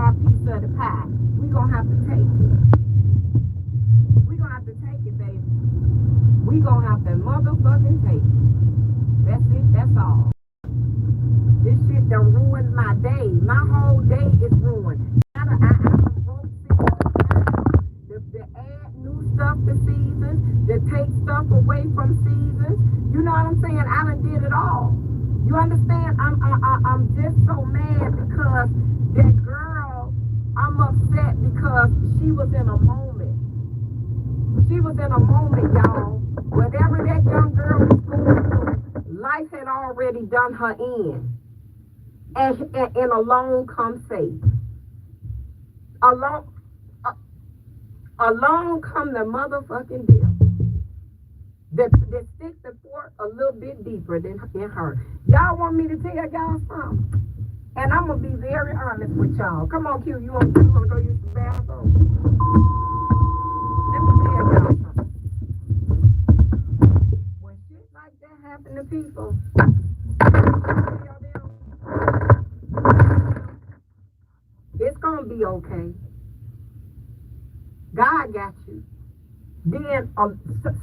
our piece of the pie. We gonna have to take it. We gonna have to take it, baby. We gonna have to motherfucking take it. That's it. That's all. This shit done ruined my day. My whole day is ruined. I wrote to add new stuff to seasons, to take stuff away from seasons. You know what I'm saying? I done did it all. You understand? I'm just so mad because that girl, I'm upset because she was in a moment. She was in a moment, y'all. Whatever that young girl was going through, life had already done her in. And along come faith. Along come the motherfucking bill. That sticks the fork a little bit deeper than her. Y'all want me to tell y'all something? And I'm going to be very honest with y'all. Come on, Q, you want to go use the bathroom? Let me tell y'all something. When shit like that happen to people, it's going to be okay. God got you. Then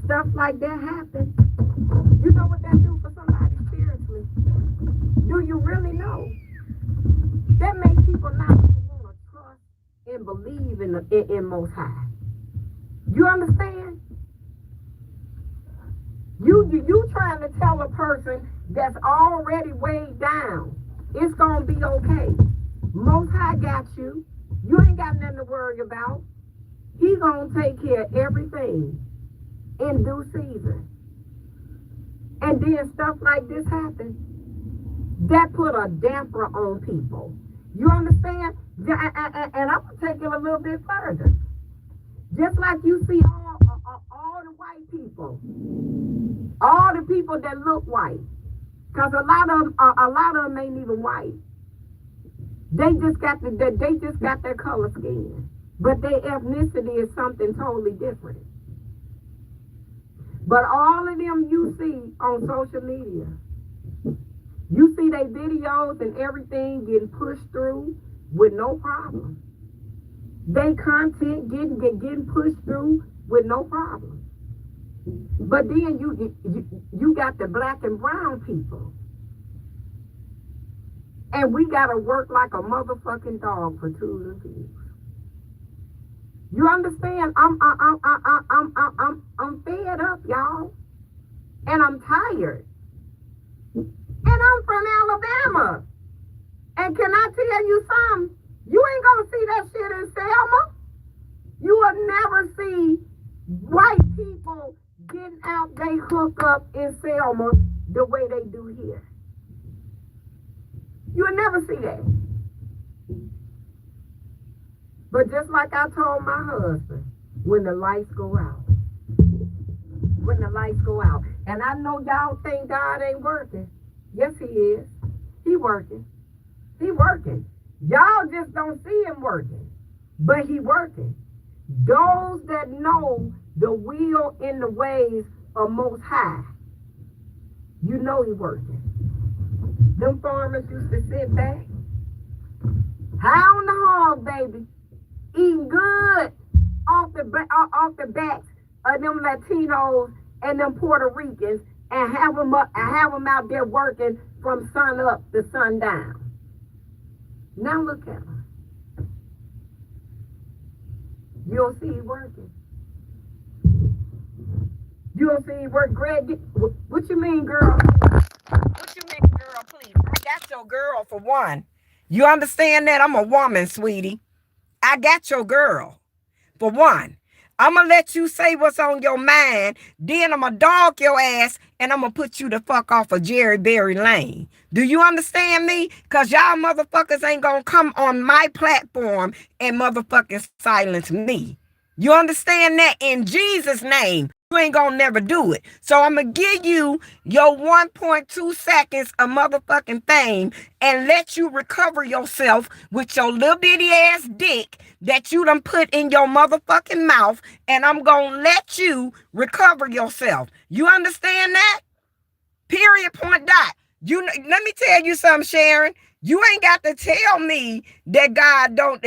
stuff like that happen. You know what that do for somebody spiritually? Do you really know? That makes people not even want to trust and believe in Most High. You understand? You trying to tell a person that's already weighed down, it's gonna be okay. Most High got you. You ain't got nothing to worry about. He gonna take care of everything in due season. And then stuff like this happens. That put a damper on people. You understand? And I'm gonna take it a little bit further. Just like you see all the white people, all the people that look white, because a lot of them ain't even white. They just got their color skin, but their ethnicity is something totally different. But all of them you see on social media, you see their videos and everything getting pushed through with no problem. They content getting pushed through with no problem. But then you got the black and brown people, and we gotta work like a motherfucking dog for tools and peas. You understand? I'm fed up, y'all, and I'm tired. And I'm from Alabama. And can I tell you something? You ain't gonna see that shit in Selma. You will never see white people getting out they hook up in Selma the way they do here. You will never see that. But just like I told my husband, when the lights go out. When the lights go out. And I know y'all think God ain't working. Yes, he is. He working. He working. Y'all just don't see him working. But he working. Those that know the will and the ways of Most High, you know he working. Them farmers used to sit back, high on the hog, baby, eating good off the backs of them Latinos and them Puerto Ricans, and have them out there working from sun up to sundown. Now look at them. You don't see he working. You don't see he work. Greg, what you mean, girl? What you mean, girl, please? I got your girl for one. You understand that? I'm a woman, sweetie. I got your girl for one. I'm going to let you say what's on your mind. Then I'm going to dog your ass and I'm going to put you the fuck off of Jerry Berry Lane. Do you understand me? Because y'all motherfuckers ain't going to come on my platform and motherfucking silence me. You understand that? In Jesus' name. You ain't gonna never do it. So I'm gonna give you your 1.2 seconds of motherfucking fame and let you recover yourself with your little bitty ass dick that you done put in your motherfucking mouth, and I'm gonna let you recover yourself. You understand that? Period, point dot. Let me tell you something, Sharon. You ain't got to tell me that God don't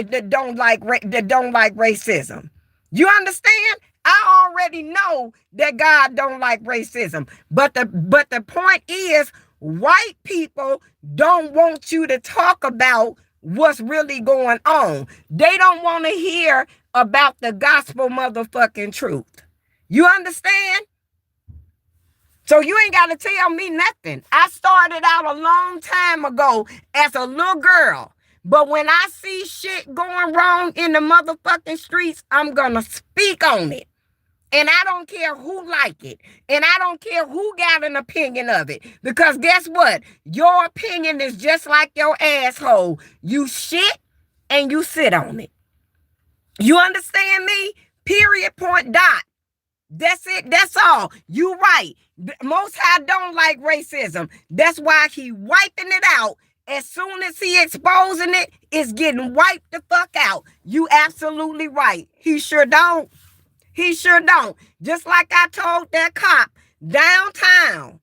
like racism. You understand? I already know that God don't like racism. But the point is, white people don't want you to talk about what's really going on. They don't want to hear about the gospel motherfucking truth. You understand? So you ain't got to tell me nothing. I started out a long time ago as a little girl. But when I see shit going wrong in the motherfucking streets, I'm going to speak on it. And I don't care who like it. And I don't care who got an opinion of it. Because guess what? Your opinion is just like your asshole. You shit and you sit on it. You understand me? Period, point, dot. That's it. That's all. You right. Most High don't like racism. That's why he wiping it out. As soon as he exposing it, it's getting wiped the fuck out. You absolutely right. He sure don't. He sure don't. Just like I told that cop downtown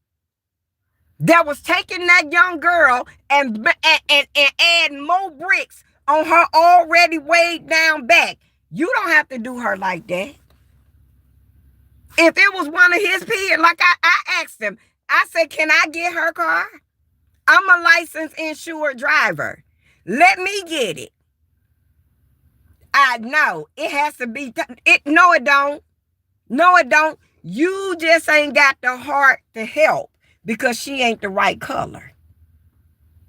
that was taking that young girl and adding more bricks on her already weighed down back. You don't have to do her like that. If it was one of his peers, like I asked him, I said, can I get her car? I'm a licensed insured driver. Let me get it. I know it has to be. No, it don't. No, it don't. You just ain't got the heart to help because she ain't the right color.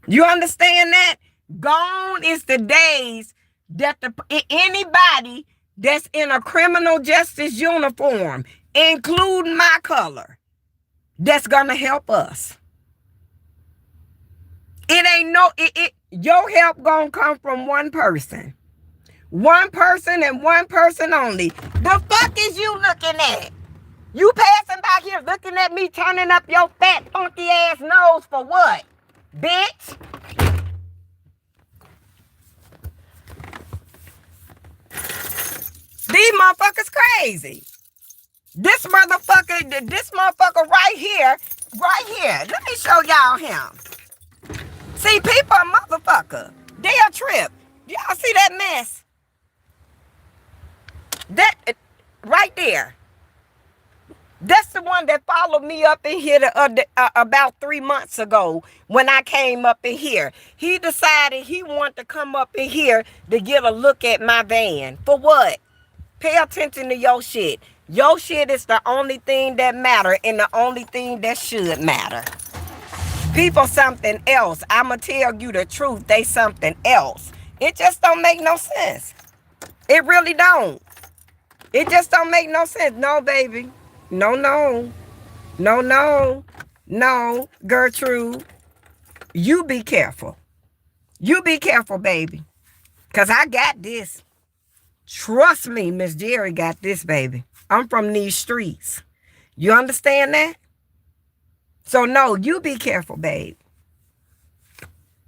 You understand that? Gone is the days that anybody that's in a criminal justice uniform, including my color, that's gonna help us. It ain't no, your help gonna come from one person. One person and one person only. The fuck is you looking at? You passing by here looking at me turning up your fat, funky ass nose for what? Bitch? These motherfuckers crazy. This motherfucker right here. Let me show y'all him. See, people are motherfucker. They a trip. Y'all see that mess? That right there. That's the one that followed me up in here about 3 months ago when I came up in here. He decided he wanted to come up in here to get a look at my van. For what? Pay attention to your shit. Your shit is the only thing that matter and the only thing that should matter. People something else. I'ma tell you the truth. They something else. It just don't make no sense. It really don't. It just don't make no sense. No, baby. No, no. No, no. No, Gertrude. You be careful. You be careful, baby. Because I got this. Trust me, Miss Jerry got this, baby. I'm from these streets. You understand that? So, no, you be careful, babe.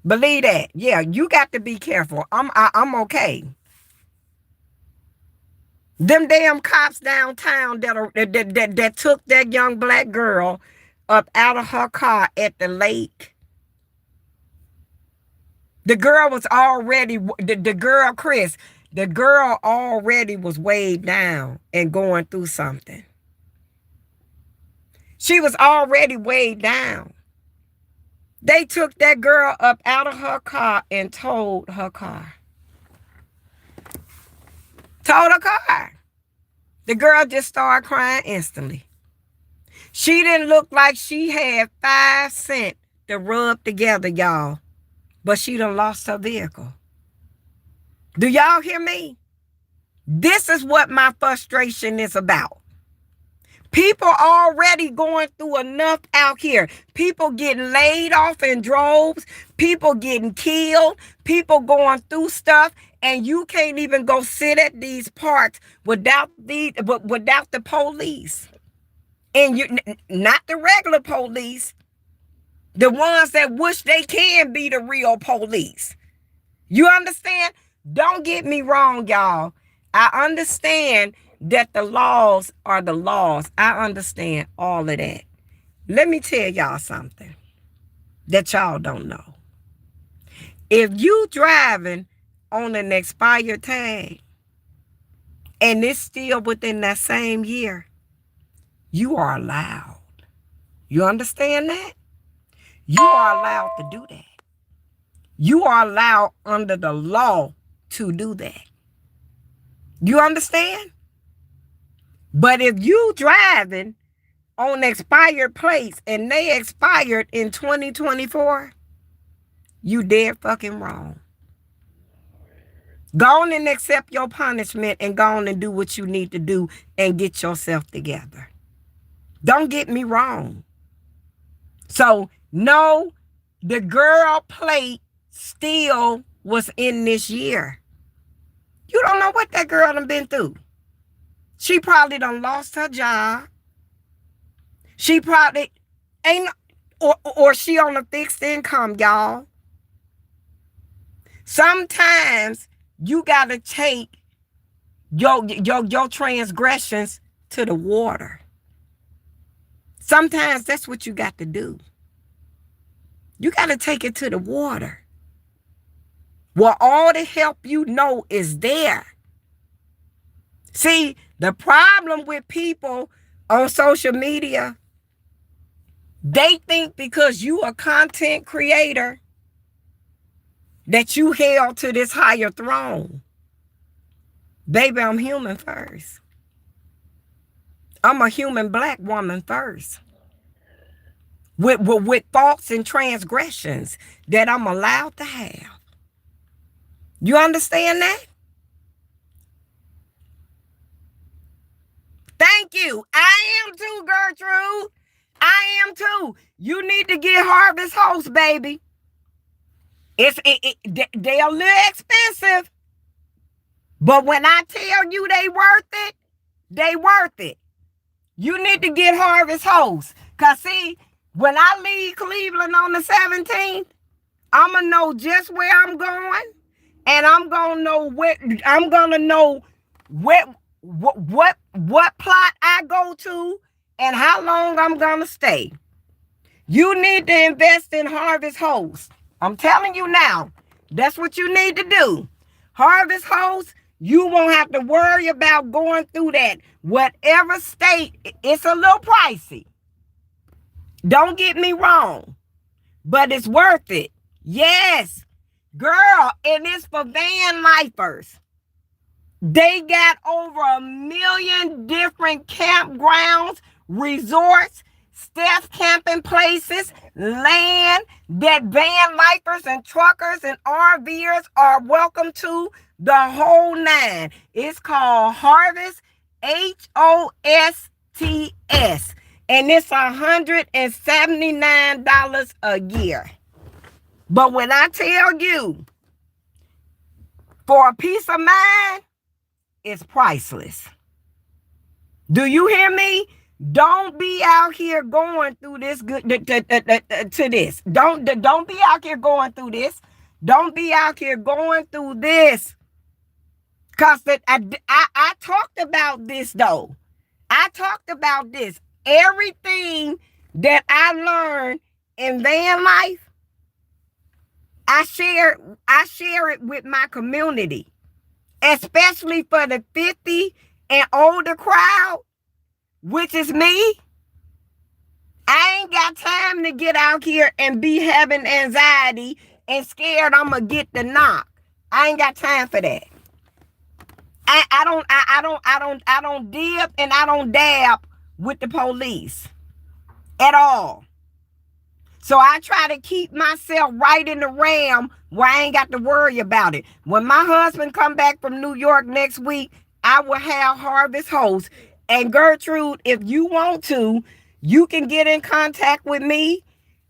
Believe that. Yeah, you got to be careful. I'm okay. Them damn cops downtown that took that young black girl up out of her car at the lake. The girl was already, the girl, Chris, the girl already was weighed down and going through something. She was already weighed down. They took that girl up out of her car and towed her car. Towed her car. The girl just started crying instantly. She didn't look like she had 5 cents to rub together, y'all. But she done lost her vehicle. Do y'all hear me? This is what my frustration is about. People already going through enough out here. People getting laid off in droves. People getting killed. People going through stuff. And you can't even go sit at these parks without the police. And you not the regular police. The ones that wish they can be the real police. You understand? Don't get me wrong, y'all. I understand that the laws are the laws. I understand all of that. Let me tell y'all something that y'all don't know. If you driving on an expired tag and it's still within that same year, you are allowed. You understand that? You are allowed to do that. You are allowed under the law to do that. You understand? But if you driving on expired plates and they expired in 2024, you dead fucking wrong. Go on and accept your punishment and go on and do what you need to do and get yourself together. Don't get me wrong. So, no, the girl plate still was in this year. You don't know what that girl done been through. She probably done lost her job. She probably ain't, or she on a fixed income, y'all. Sometimes you gotta take your transgressions to the water. Sometimes that's what you got to do. You gotta take it to the water. Well, all the help you know is there. See, the problem with people on social media, they think because you a content creator that you held to this higher throne. Baby, I'm human first. I'm a human black woman first. With faults and transgressions that I'm allowed to have. You understand that? Thank you. I am too, Gertrude. I am too. You need to get Harvest Host, baby. They a little expensive. But when I tell you they worth it, they worth it. You need to get Harvest Host. Because see, when I leave Cleveland on the 17th, I'm going to know just where I'm going. And I'm going to know what plot I go to and how long I'm going to stay. You need to invest in Harvest Host. I'm telling you now, that's what you need to do. Harvest Host, you won't have to worry about going through that. Whatever state, it's a little pricey. Don't get me wrong, but it's worth it. Yes, girl, and it's for van lifers. They got over 1 million different campgrounds, resorts, staff camping places, land that van lifers and truckers and RVers are welcome to, the whole nine. It's called Harvest, HOSTS, and it's $179 a year. But when I tell you, for a peace of mind, it's priceless. Do you hear me? Don't be out here going through this to this. Don't be out here going through this. Don't be out here going through this. Because I talked about this, though. I talked about this. Everything that I learned in van life, I share it with my community, especially for the 50 and older crowd, which is me. I ain't got time to get out here and be having anxiety and scared I'm gonna get the knock. I ain't got time for that. I don't dip and I don't dab with the police at all. So I try to keep myself right in the realm where I ain't got to worry about it. When my husband come back from New York next week, I will have Harvest Host. And Gertrude, if you want to, you can get in contact with me.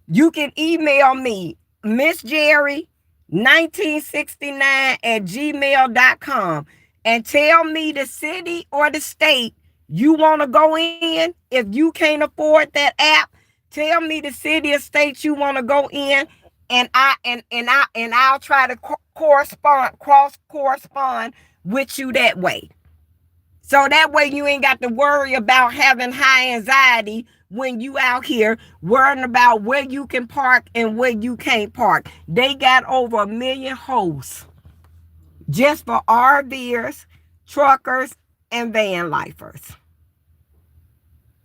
You can email me, missjerry1969@gmail.com, and tell me the city or the state you want to go in. If you can't afford that app, tell me the city or state you want to go in, and I'll try to cross correspond with you that way. So that way you ain't got to worry about having high anxiety when you out here worrying about where you can park and where you can't park. They got over 1 million hosts just for RVers, truckers, and van lifers.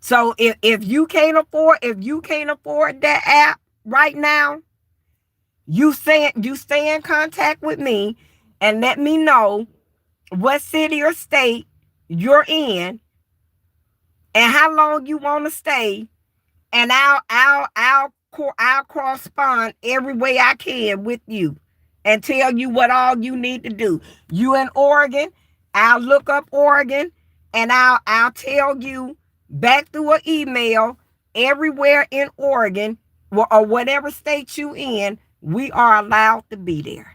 So if you can't afford that app right now, you stay in contact with me and let me know what city or state you're in and how long you want to stay, and I'll correspond every way I can with you and tell you what all you need to do. You in Oregon, I'll look up Oregon and I'll tell you back through an email everywhere in Oregon or whatever state you in, we are allowed to be there.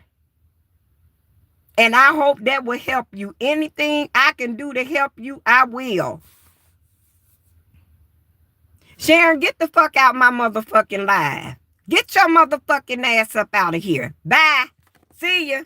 And I hope that will help you. Anything I can do to help you, I will. Sharon, get the fuck out my motherfucking live. Get your motherfucking ass up out of here. Bye. See ya.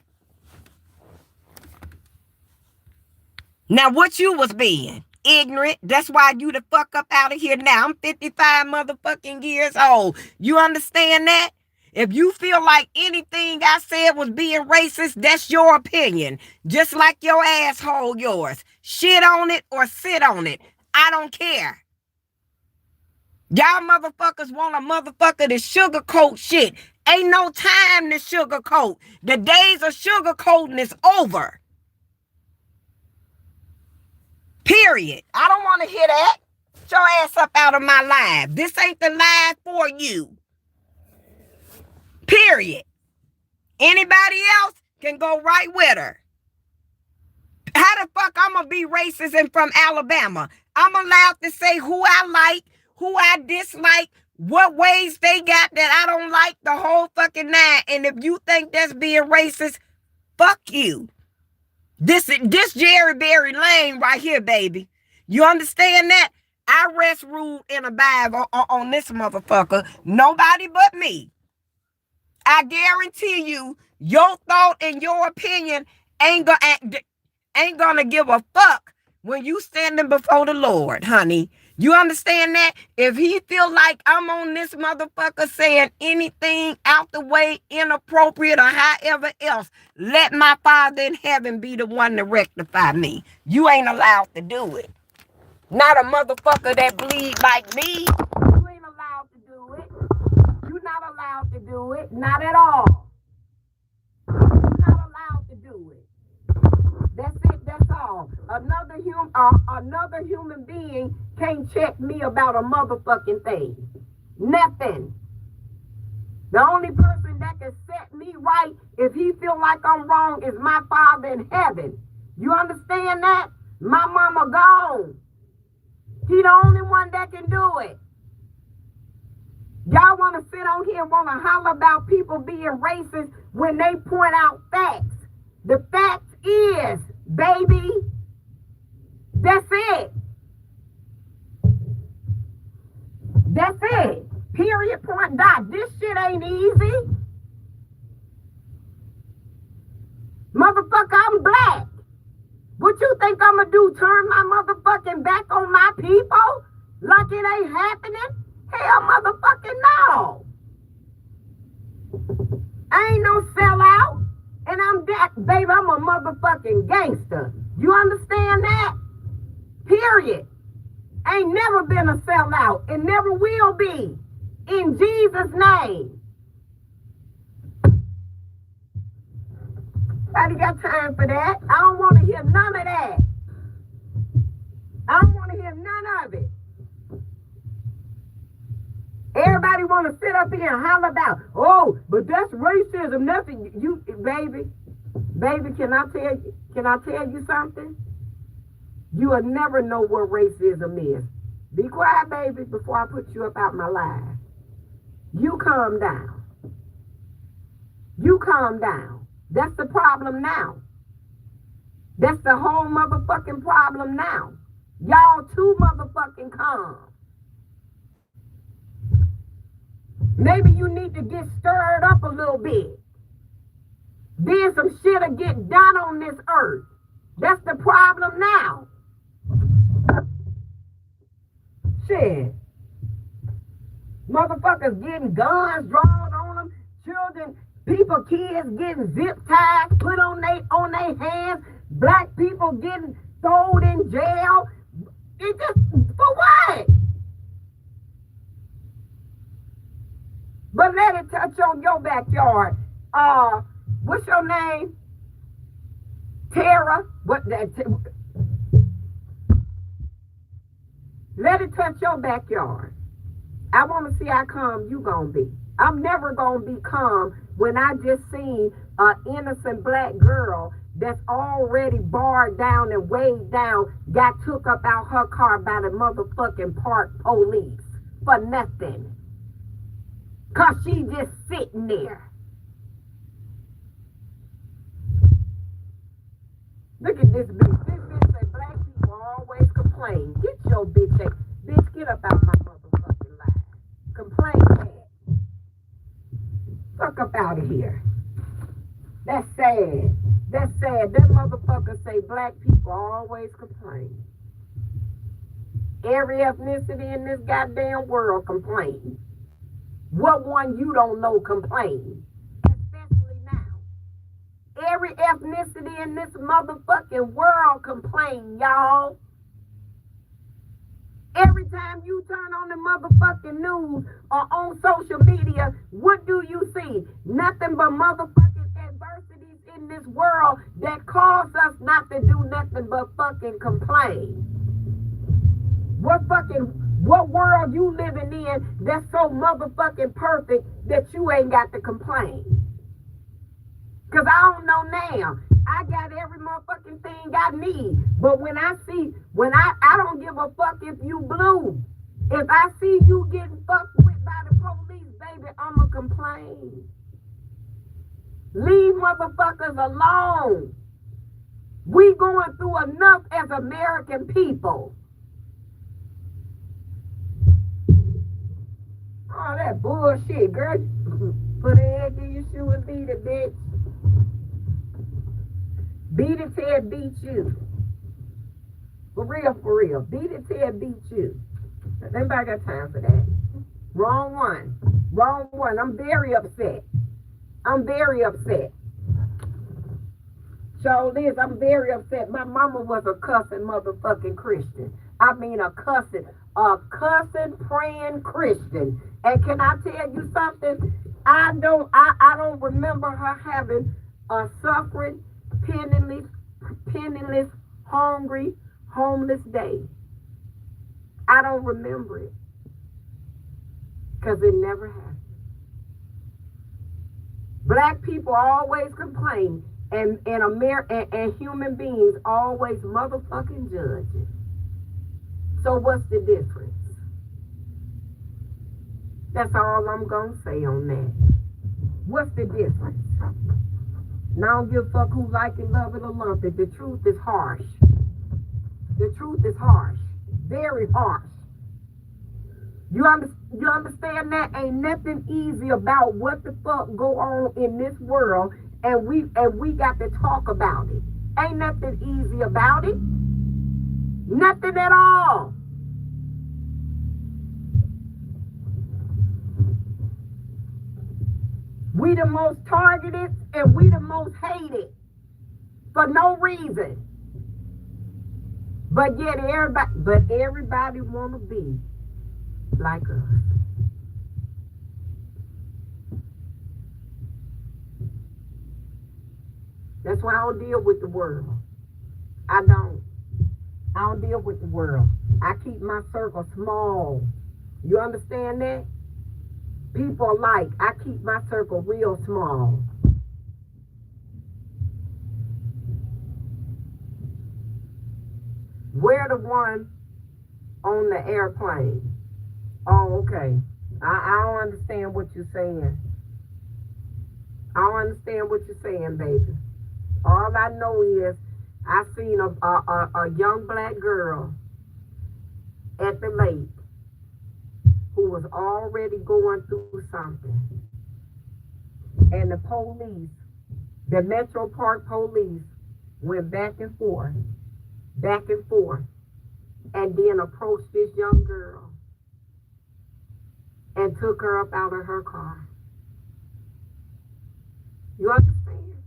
Now, what you was being? Ignorant. That's why you the fuck up out of here now. I'm 55 motherfucking years old. You understand that? If you feel like anything I said was being racist, that's your opinion. Just like your asshole yours. Shit on it or sit on it. I don't care. Y'all motherfuckers want a motherfucker to sugarcoat shit. Ain't no time to sugarcoat. The days of sugarcoating is over. Period. I don't want to hear that. Get your ass up out of my live. This ain't the live for you. Period. Anybody else can go right with her. How the fuck I'm gonna be racist and from Alabama? I'm allowed to say who I like, who I dislike, what ways they got that I don't like, the whole fucking nine. And if you think that's being racist, fuck you. This Jerry Berry Lane right here, baby. You understand that? I rest, rule, and abide on this motherfucker. Nobody but me. I guarantee you, your thought and your opinion ain't gonna give a fuck when you standing before the Lord, honey. You understand that? If he feel like I'm on this motherfucker saying anything out the way, inappropriate or however else, let my Father in heaven be the one to rectify me. You ain't allowed to do it. Not a motherfucker that bleed like me. You ain't allowed to do it. You're not allowed to do it. Not at all. You're not allowed to do it. That's it. That's all. Another human being can't check me about a motherfucking thing. Nothing. The only person that can set me right if he feel like I'm wrong is my Father in heaven. You understand that? My mama gone. He the only one that can do it. Y'all want to sit on here and want to holler about people being racist when they point out facts. The fact is, baby, that's it. That's it. Period, point, dot. This shit ain't easy. Motherfucker, I'm black. What you think I'm gonna do? Turn my motherfucking back on my people? Like it ain't happening? Hell, motherfucking no. I ain't no sellout. And I'm that, baby, I'm a motherfucking gangster. You understand that? Period. Ain't never been a sellout and never will be. In Jesus' name. Nobody got time for that. I don't want to hear none of that. I don't want to hear none of it. Everybody want to sit up here and holler about, oh, but that's racism. Nothing. You, baby, can I tell you something? You will never know what racism is. Be quiet, baby, before I put you up out my life. You calm down. You calm down. That's the problem now. That's the whole motherfucking problem now. Y'all too motherfucking calm. Maybe you need to get stirred up a little bit. Then some shit'll get done on this earth. That's the problem now. Motherfuckers getting guns drawn on them. Children, people, kids getting zip ties put on their hands. Black people getting thrown in jail. It just, for what? But let it touch on your backyard. What's your name? Tara. Let it touch your backyard. I want to see how calm you gonna be. I'm never gonna be calm when I just seen an innocent black girl that's already barred down and weighed down, got took up out her car by the motherfucking park police for nothing. Cause she just sitting there. Look at this bitch. This bitch say black people always complain. Get your bitch ass. Bitch, get up out my motherfucking life. Complain that. Fuck up out of here. That's sad. That's sad. That motherfucker say black people always complain. Every ethnicity in this goddamn world complains. What one you don't know complain? Especially now. Every ethnicity in this motherfucking world complain, y'all. Every time you turn on the motherfucking news or on social media, what do you see? Nothing but motherfucking adversities in this world that cause us not to do nothing but fucking complain. What world you living in that's so motherfucking perfect that you ain't got to complain? Cause I don't know now. I got every motherfucking thing I need. But when I don't give a fuck if you blue. If I see you getting fucked with by the police, baby, I'ma complain. Leave motherfuckers alone. We going through enough as American people. Oh, that bullshit, girl. Put a head in your shoe and beat it, bitch. Beat it till it beat you. For real. Beat it till it beat you. Anybody got time for that? Wrong one. I'm very upset. So Liz, I'm very upset. My mama was a cussing motherfucking Christian. I mean a cussing praying Christian. And can I tell you something? I don't remember her having a suffering, penniless, hungry, homeless day. I don't remember it. Because it never happened. Black people always complain, and human beings always motherfucking judge it. So what's the difference? That's all I'm going to say on that. What's the difference? And I don't give a fuck who like it, love it, or lump it. The truth is harsh. Very harsh. You understand that? Ain't nothing easy about what the fuck go on in this world, and we got to talk about it. Ain't nothing easy about it. Nothing at all. We the most targeted and we the most hated for no reason. But yet everybody wanna be like us. That's why I don't deal with the world. I don't deal with the world. I keep my circle small. You understand that? People like, I keep my circle real small. We're the one on the airplane. Oh, okay. I don't understand what you're saying. I don't understand what you're saying, baby. All I know is I seen a young black girl at the lake who was already going through something. And the police, the Metro Park police, went back and forth, and then approached this young girl and took her up out of her car. You understand?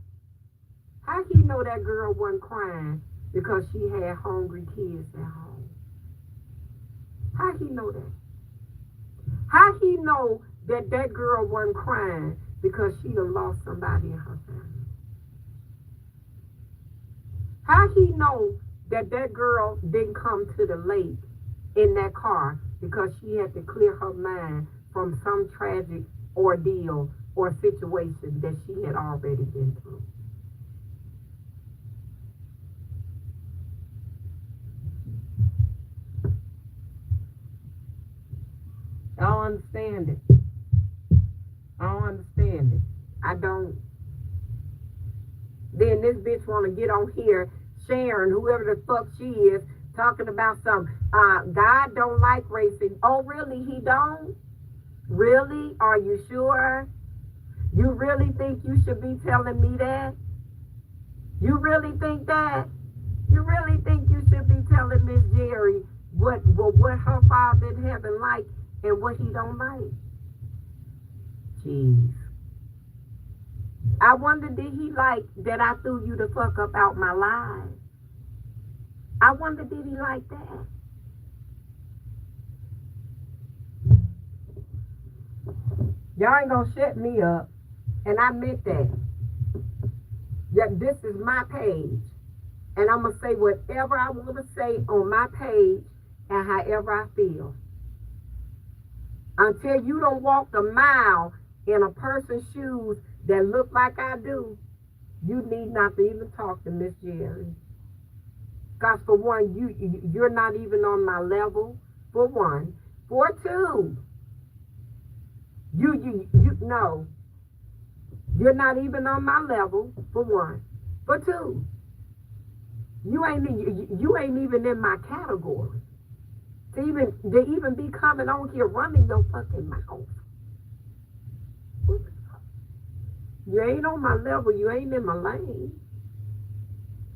How he know that girl wasn't crying because she had hungry kids at home? How he know that? How he know that that girl wasn't crying because she done lost somebody in her family? How he know that that girl didn't come to the lake in that car because she had to clear her mind from some tragic ordeal or situation that she had already been through? I don't understand it. I don't understand it. I don't. Then this bitch want to get on here, Sharon, whoever the fuck she is, talking about some, God don't like racing. Oh, really? He don't? Really? Are you sure? You really think you should be telling me that? You really think that? You really think you should be telling Miss Jerry what her father in heaven like and what he don't like? Jeez. I wonder, did he like that I threw you the fuck up out my life? I wonder, did he like that? Y'all ain't gonna shut me up. And I meant that. That this is my page. And I'm gonna say whatever I want to say on my page and however I feel. Until you don't walk the mile in a person's shoes that look like I do, you need not to even talk to Miss Jerry. Because for one, you're not even on my level, for one. For two, you no. You're not even on my level, for one. For two, you ain't even in my category. To even be coming on here running your fucking mouth. You ain't on my level. You ain't in my lane.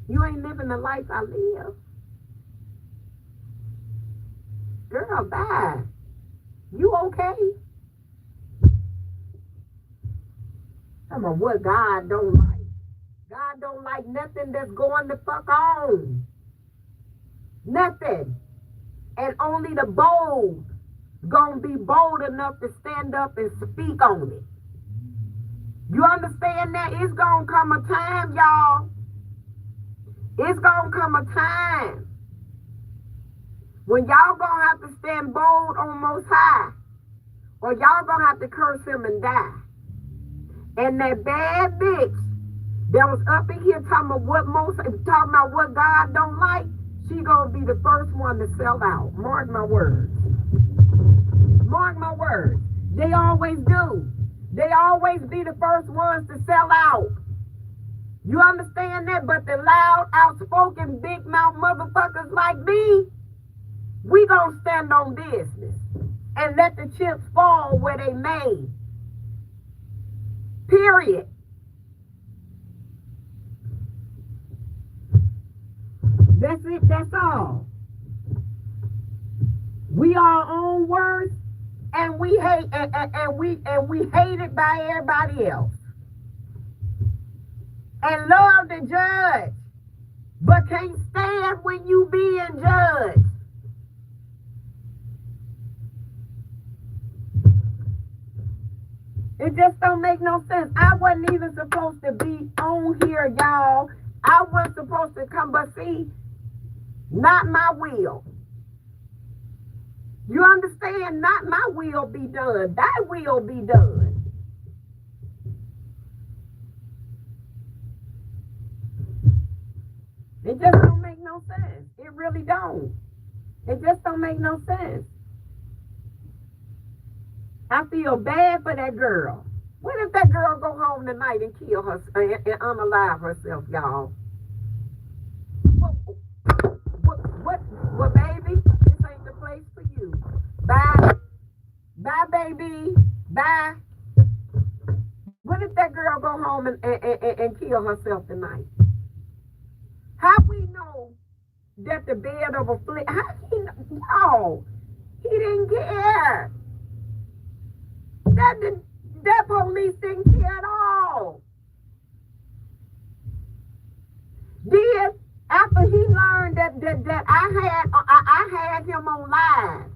You ain't living the life I live. Girl, bye. You okay? Talking about what God don't like. God don't like nothing that's going the fuck on. Nothing. And only the bold gonna be bold enough to stand up and speak on it. You understand that? It's gonna come a time, y'all. It's gonna come a time when y'all gonna have to stand bold on Most High, or y'all gonna have to curse him and die. And that bad bitch that was up in here talking about what God don't like, she gonna be the first one to sell out. Mark my words. Mark my words. They always do. They always be the first ones to sell out. You understand that? But the loud, outspoken, big mouth motherfuckers like me, we gonna stand on business and let the chips fall where they may. Period. That's it. That's all. We are our own worst, and we hate and we hate it by everybody else. And love to judge, but can't stand when you being judged. It just don't make no sense. I wasn't even supposed to be on here, y'all. I wasn't supposed to come, but see, not my will. You understand? Not my will be done. Thy will be done. It just don't make no sense. It really don't. It just don't make no sense. I feel bad for that girl. What if that girl go home tonight and kill her and unalive herself, y'all? What, baby? This ain't the place for you. Bye. Bye, baby. Bye. What if that girl go home and kill herself tonight? How we know that the bed of affliction? How he know? No, he didn't care. That police didn't care at all. Then after he learned that I had him on live.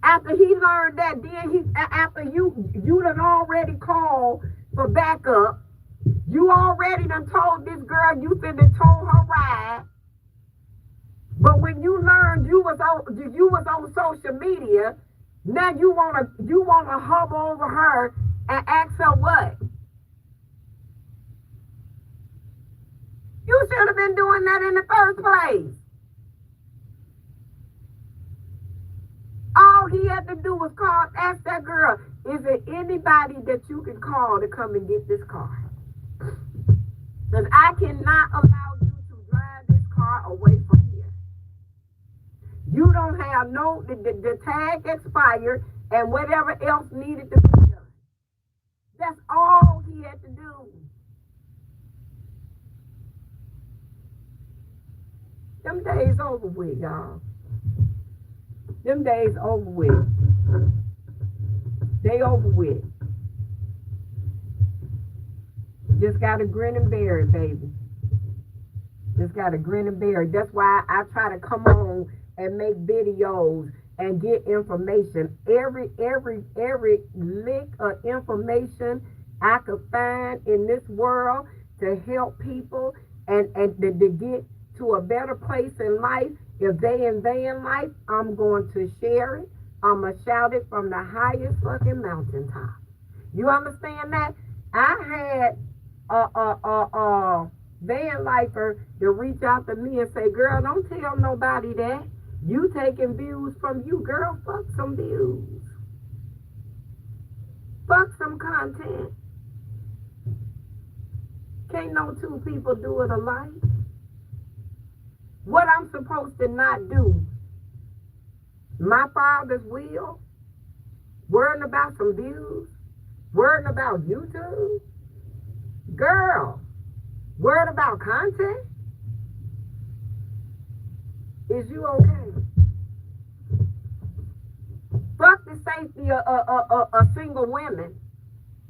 After he learned that, then after you done already called for backup, you already done told this girl you finna tow her ride. But when you learned you was on social media, now you wanna hover over her and ask her what? You should have been doing that in the first place. All he had to do was ask that girl, is there anybody that you can call to come and get this car? Because I cannot allow you to drive this car away from here. You don't have the tag expired and whatever else needed to be done. That's all he had to do. Them days over with, y'all. Them days over with. They over with. Just gotta grin and bear it, baby. Just gotta grin and bear it. That's why I try to come on and make videos and get information. Every lick of information I could find in this world to help people and to get to a better place in life. If they in life, I'm going to share it. I'm going to shout it from the highest fucking mountaintop. You understand that? I had a van lifer to reach out to me and say, girl, don't tell nobody that. You taking views from you, girl. Fuck some views. Fuck some content. Can't no two people do it alike. What I'm supposed to not do, my Father's will, worrying about some views, worrying about YouTube, girl, worried about content. Is you okay? Fuck the safety of single women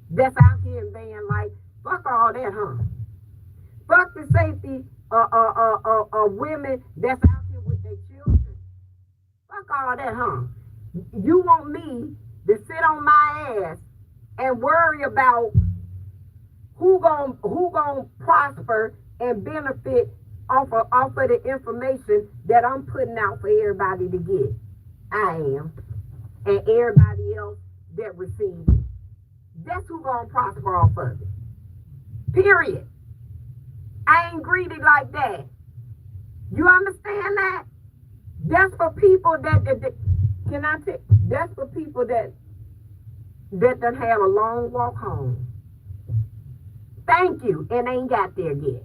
that's out here in van life. Fuck all that, huh? Fuck the safety women that's out here with their children. Fuck all that, huh? You want me to sit on my ass and worry about who gon' prosper and benefit off of the information that I'm putting out for everybody to get. I am. And everybody else that receives it. That's who gonna prosper off of it. Period. I ain't greedy like that. You understand that? That's for people that can I tell? That's for people that had a long walk home. Thank you, and ain't got there yet.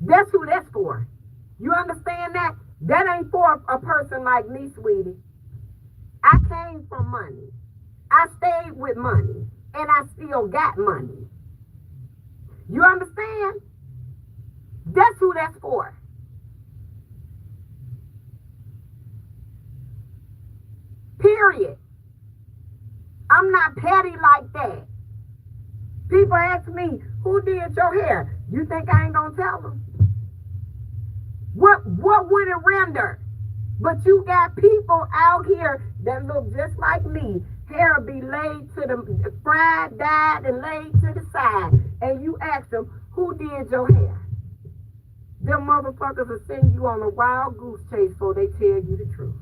That's who that's for. You understand that? That ain't for a person like me, sweetie. I came from money. I stayed with money, and I still got money. You understand? That's who that's for. Period. I'm not petty like that. People ask me, who did your hair? You think I ain't gonna tell them? What would it render? But you got people out here that look just like me. Hair be laid to the fried, dyed, and laid to the side. And you ask them, who did your hair? Them motherfuckers will send you on a wild goose chase before they tell you the truth.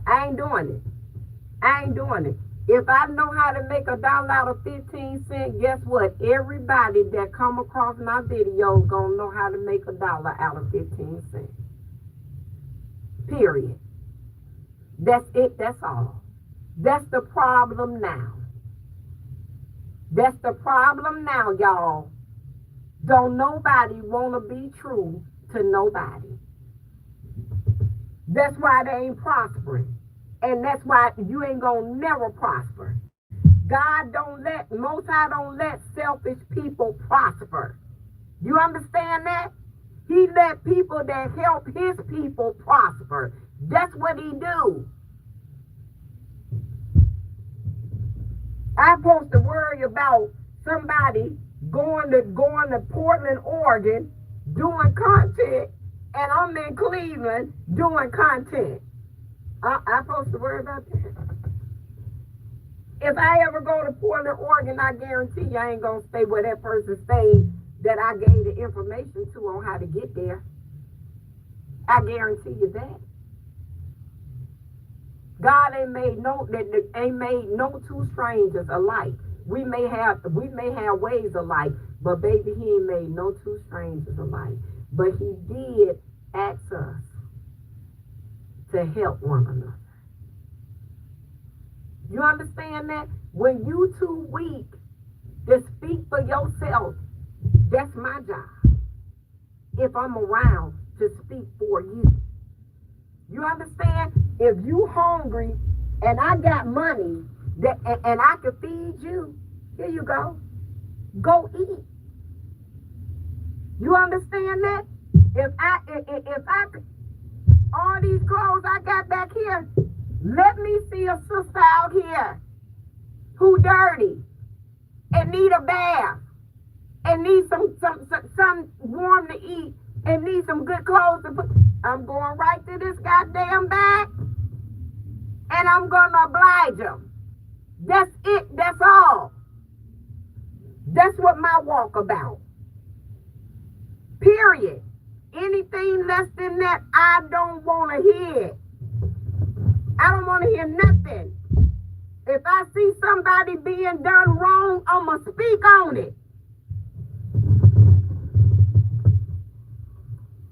I ain't doing it. I ain't doing it. If I know how to make $1 out of 15 cents, guess what? Everybody that come across my video gonna know how to make $1 out of 15 cents. Period. That's it. That's all. That's the problem now. That's the problem now, y'all. Don't nobody want to be true to nobody. That's why they ain't prospering. And that's why you ain't gonna never prosper. God Most High don't let selfish people prosper. You understand that? He let people that help his people prosper. That's what he do. I'm supposed to worry about somebody going to Portland, Oregon, doing content, and I'm in Cleveland doing content. I'm supposed to worry about that. If I ever go to Portland, Oregon, I guarantee you I ain't gonna stay where that person stayed that I gave the information to on how to get there. I guarantee you that. God ain't made no two strangers alike. We may have ways alike, but baby, he ain't made no two strangers alike. But he did ask us to help one another. You understand that? When you too weak to speak for yourself, that's my job. If I'm around to speak for you. You understand? If you hungry and I got money and I can feed you, here you go. Go eat. You understand that? If I all these clothes I got back here, let me see a sister out here who dirty and need a bath and need some warm to eat and need some good clothes to put. I'm going right to this goddamn bag and I'm gonna oblige them. That's it. That's all. That's what my walk about. Period. Anything less than that, I don't want to hear. I don't want to hear nothing. If I see somebody being done wrong, I'm going to speak on it.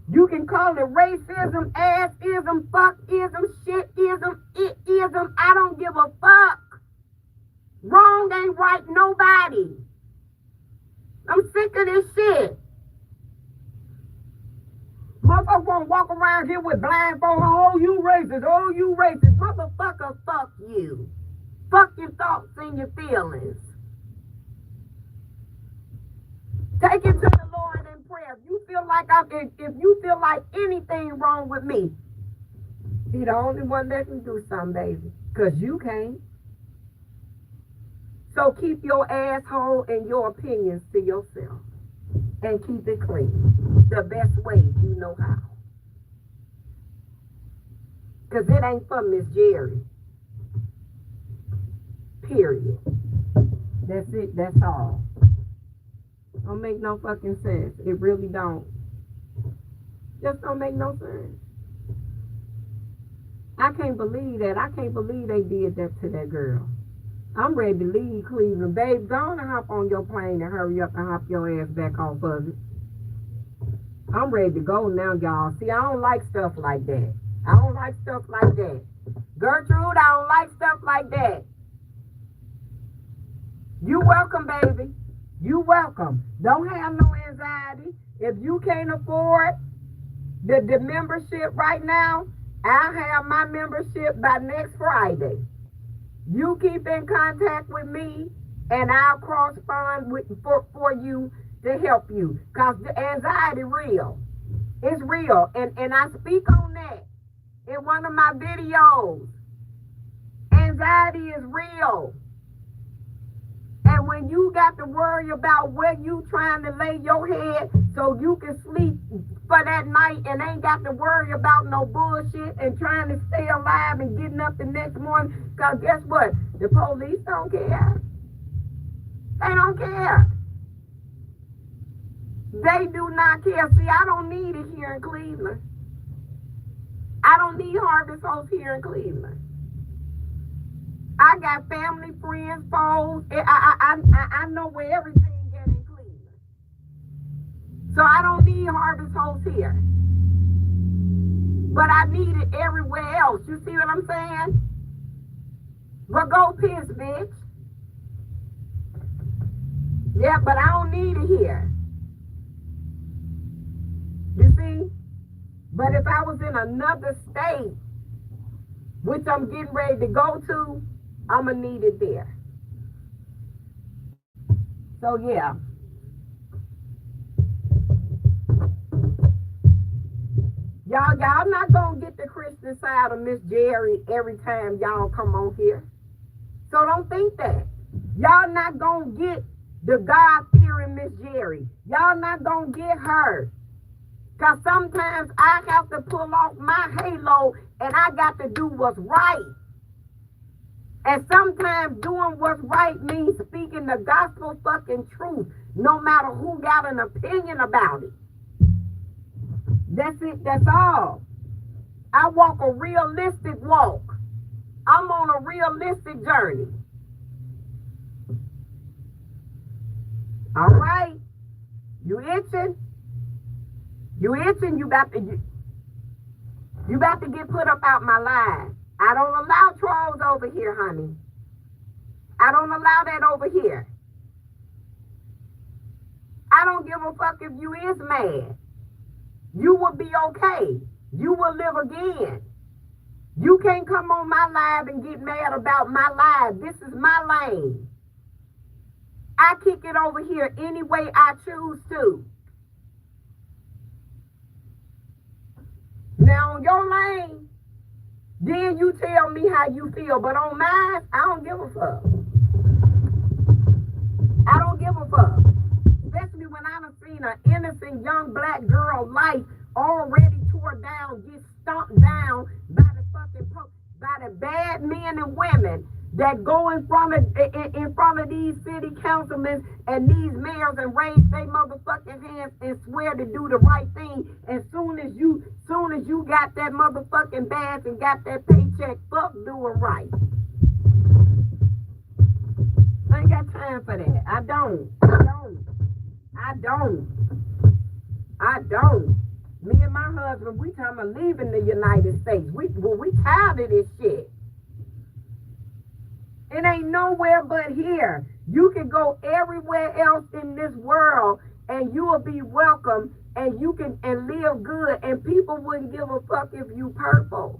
You can call it racism, assism, fuckism, shitism, itism. I don't give a fuck. Wrong ain't right nobody. I'm sick of this shit. Motherfucker wanna walk around here with blindfold. Oh, you racist. Oh, you racist. Motherfucker, fuck you. Fuck your thoughts and your feelings. Take it to the Lord in prayer. If you feel like anything wrong with me, He the only one that can do something, baby. Because you can't. So keep your asshole and your opinions to yourself. And keep it clean. The best way you know how. Because it ain't for Miss Jerry. Period. That's it. That's all. Don't make no fucking sense. It really don't. Just don't make no sense. I can't believe that. I can't believe they did that to that girl. I'm ready to leave Cleveland. Babe, go on and hop on your plane and hurry up and hop your ass back off of it. I'm ready to go now, y'all. See, I don't like stuff like that. I don't like stuff like that. Gertrude, I don't like stuff like that. You welcome, baby. You welcome. Don't have no anxiety. If you can't afford the membership right now, I'll have my membership by next Friday. You keep in contact with me, and I'll correspond for you to help you. Because the anxiety real. It's real. And I speak on that in one of my videos. Anxiety is real. And when you got to worry about where you trying to lay your head so you can sleep for that night and ain't got to worry about no bullshit and trying to stay alive and getting up the next morning, because guess what? The police don't care. They don't care. They do not care. See, I don't need it here in Cleveland. I don't need Harvest Host here in Cleveland. I got family, friends, foes. I know where everything is in Cleveland. So I don't need Harvest Host here. But I need it everywhere else. You see what I'm saying? Well, go piss, bitch. Yeah, but I don't need it here. You see? But if I was in another state, which I'm getting ready to go to, I'm going to need it there. So, yeah. Y'all not going to get the Christian inside of Miss Jerry every time y'all come on here. So don't think that. Y'all not gonna get the God-fearing Miss Jerry. Y'all not gonna get her. Because sometimes I have to pull off my halo and I got to do what's right. And sometimes doing what's right means speaking the gospel fucking truth, no matter who got an opinion about it. That's it, that's all. I walk a realistic walk. I'm on a realistic journey. All right? You itching? You itching? You about to get put up out my line. I don't allow trolls over here, honey. I don't allow that over here. I don't give a fuck if you is mad. You will be okay. You will live again. You can't come on my live and get mad about my live. This is my lane. I kick it over here any way I choose to. Now on your lane, then you tell me how you feel. But on mine, I don't give a fuck. I don't give a fuck. Especially when I done seen an innocent young black girl life already tore down, get stomped down by the bad men and women that go in front of these city councilmen and these mayors and raise their motherfucking hands and swear to do the right thing. And soon as you got that motherfucking badge and got that paycheck, fuck doing right. I ain't got time for that. I don't. Me and my husband, we talking about leaving the United States. We tired of this shit. It ain't nowhere but here. You can go everywhere else in this world and you will be welcome and you can and live good and people wouldn't give a fuck if you purple.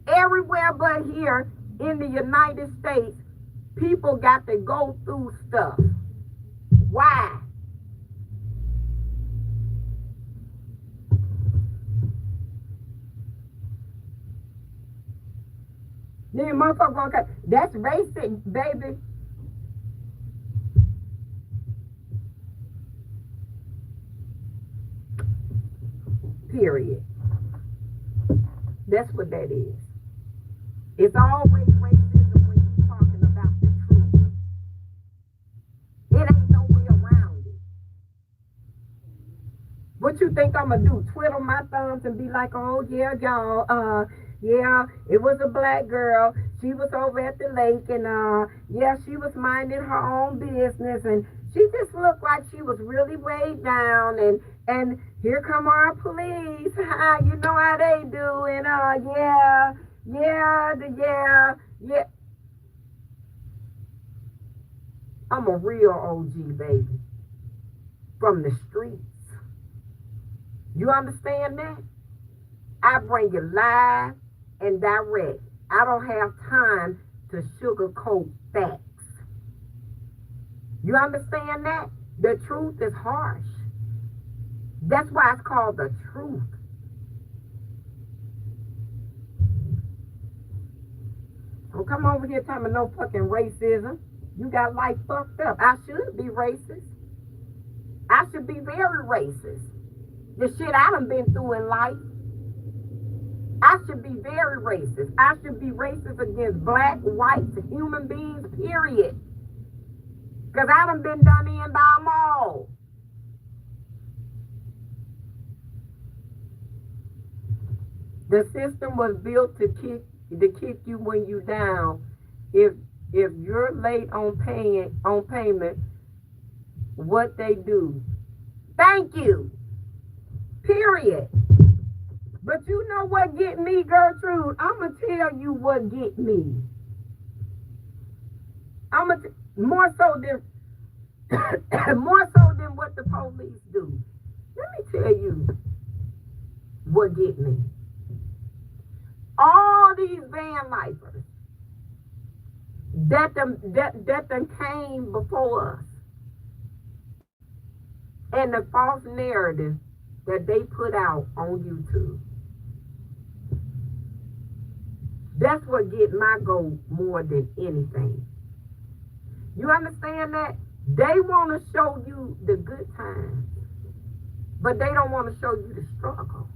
Everywhere but here in the United States, people got to go through stuff. Why? Then motherfucker, okay, that's racist, baby. Period. That's what that is. It's always racism when you're talking about the truth. It ain't no way around it. What you think I'm gonna do? Twiddle my thumbs and be like, oh yeah, y'all, yeah, it was a black girl. She was over at the lake and yeah, she was minding her own business and she just looked like she was really weighed down and here come our police. You know how they do and yeah. I'm a real OG baby. From the streets. You understand that? I bring it live and direct. I don't have time to sugarcoat facts. You understand that? The truth is harsh. That's why it's called the truth. Don't come over here talking about no fucking racism. You got life fucked up. I should be racist. I should be very racist. The shit I done been through in life. I should be very racist. I should be racist against black, white, human beings, period. Because I done been done in by them all. The system was built to kick you when you down. If you're late on payment, what they do. Thank you. Period. But you know what get me, Gertrude? I'ma tell you what get me. More so than what the police do. Let me tell you what get me. All these van lifers that done came before us and the false narrative that they put out on YouTube. That's what get my goat more than anything. You understand that? They want to show you the good times, but they don't want to show you the struggle.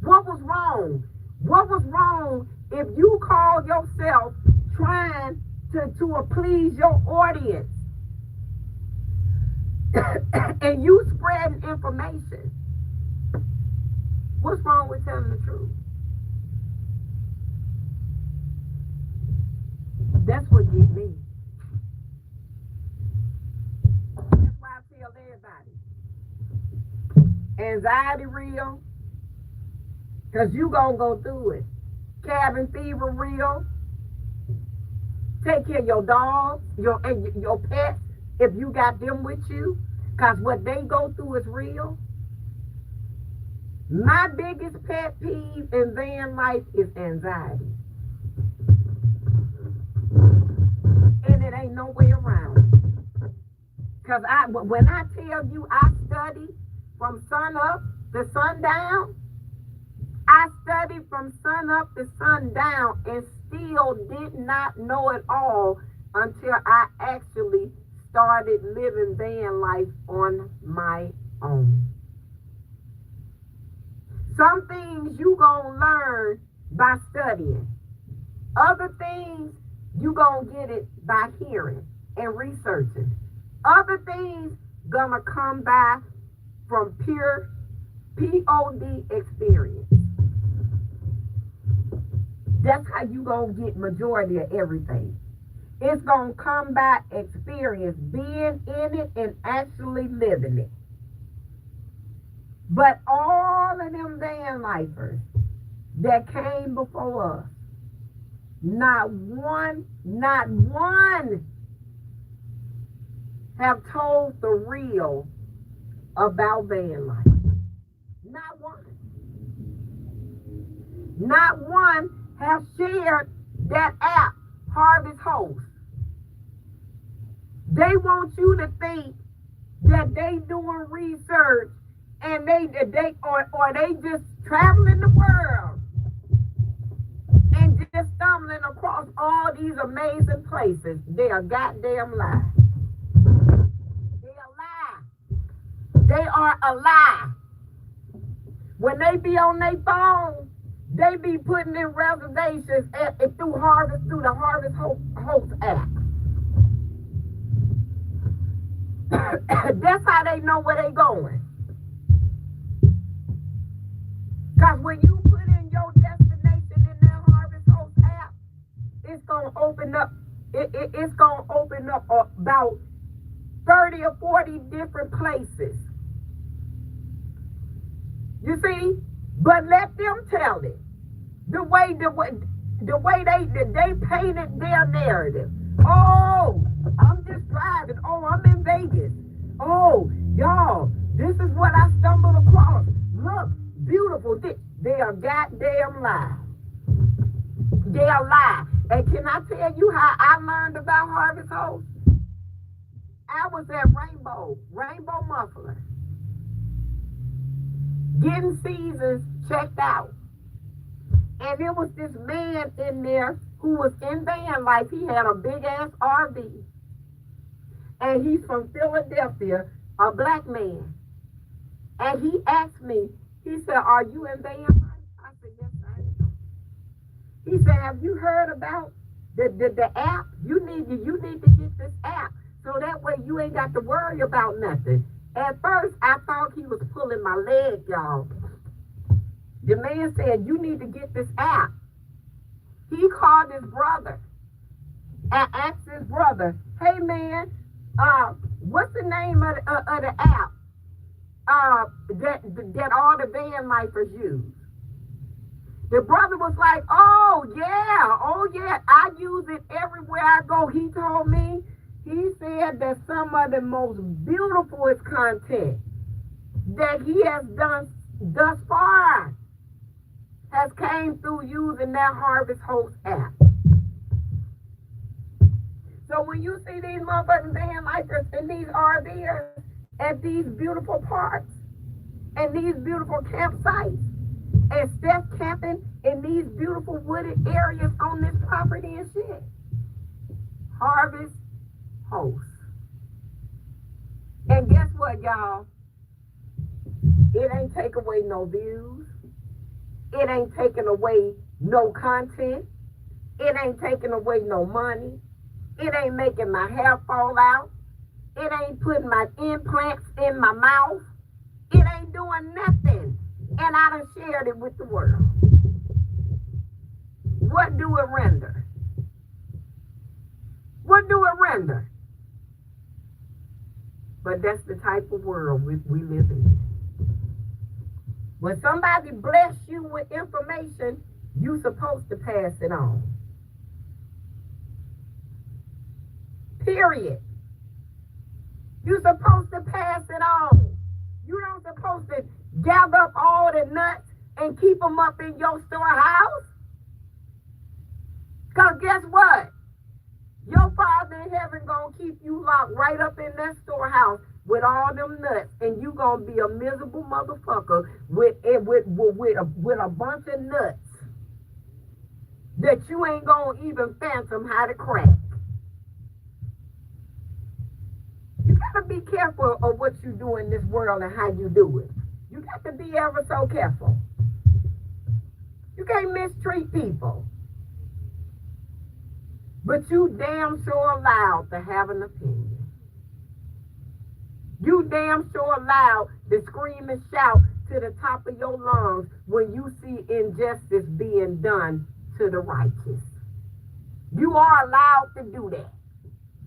What was wrong? What was wrong if you call yourself trying to please your audience and you spreading information? What's wrong with telling the truth? That's what get me. That's why I tell everybody. Anxiety real, because you gonna go through it. Cabin fever real. Take care of your dogs, your pets, if you got them with you, because what they go through is real. My biggest pet peeve in van life is anxiety. And it ain't no way around it. Because when I tell you I study from sun up to sundown, I studied from sun up to sundown and still did not know it all until I actually started living van life on my own. Some things you gonna learn by studying. Other things you gonna get it by hearing and researching. Other things gonna come by from pure POD experience. That's how you gonna get majority of everything. It's gonna come by experience, being in it and actually living it. But all of them van lifers that came before us, not one have told the real about van life. Not one. Not one have shared that app, Harvest Host. They want you to think that they doing research and they just traveling the world and just stumbling across all these amazing places. They are goddamn lie. They are lie. They are a lie. When they be on their phone, they be putting in reservations through the Harvest Host app. That's how they know where they going. Because when you put in your destination in that Harvest Host app, it's gonna open up. It's gonna open up about 30 or 40 different places. You see, but let them tell it. The way they painted their narrative. Oh, I'm just driving. Oh, I'm in Vegas. Oh, y'all, this is what I stumbled across. Look, beautiful. They are goddamn lie. They are lie. And can I tell you how I learned about Harvest Host? I was at Rainbow Muffler, getting seasons checked out. And there was this man in there who was in van life. He had a big ass RV. And he's from Philadelphia, a black man. And he asked me, he said, "Are you in van life?" I said, "Yes, I am." He said, "Have you heard about the app? You need to get this app so that way you ain't got to worry about nothing." At first, I thought he was pulling my leg, y'all. The man said, "You need to get this app." He called his brother and asked his brother, "Hey man, what's the name of the app that all the van lifers use?" The brother was like, oh yeah, I use it everywhere I go." He told me, he said that some of the most beautiful content that he has done thus far has came through using that Harvest Host app. So when you see these motherfucking van lifers and these RVers at these beautiful parks and these beautiful campsites, instead of camping in these beautiful wooded areas on this property and shit. Harvest hosts. And guess what, y'all? It ain't take away no views. It ain't taking away no content. It ain't taking away no money. It ain't making my hair fall out. It ain't putting my implants in my mouth. It ain't doing nothing. And I done shared it with the world. What do it render? What do it render? But that's the type of world we live in. When somebody bless you with information, you're supposed to pass it on. Period. You're supposed to pass it on. You don't supposed to gather up all the nuts and keep them up in your storehouse. Because guess what? Your Father in heaven gonna keep you locked right up in that storehouse with all them nuts, and you gonna be a miserable motherfucker with a bunch of nuts that you ain't gonna even fathom how to crack. You gotta be careful of what you do in this world and how you do it. You got to be ever so careful. You can't mistreat people. But you damn sure allowed to have an opinion. You damn sure allowed to scream and shout to the top of your lungs when you see injustice being done to the righteous. You are allowed to do that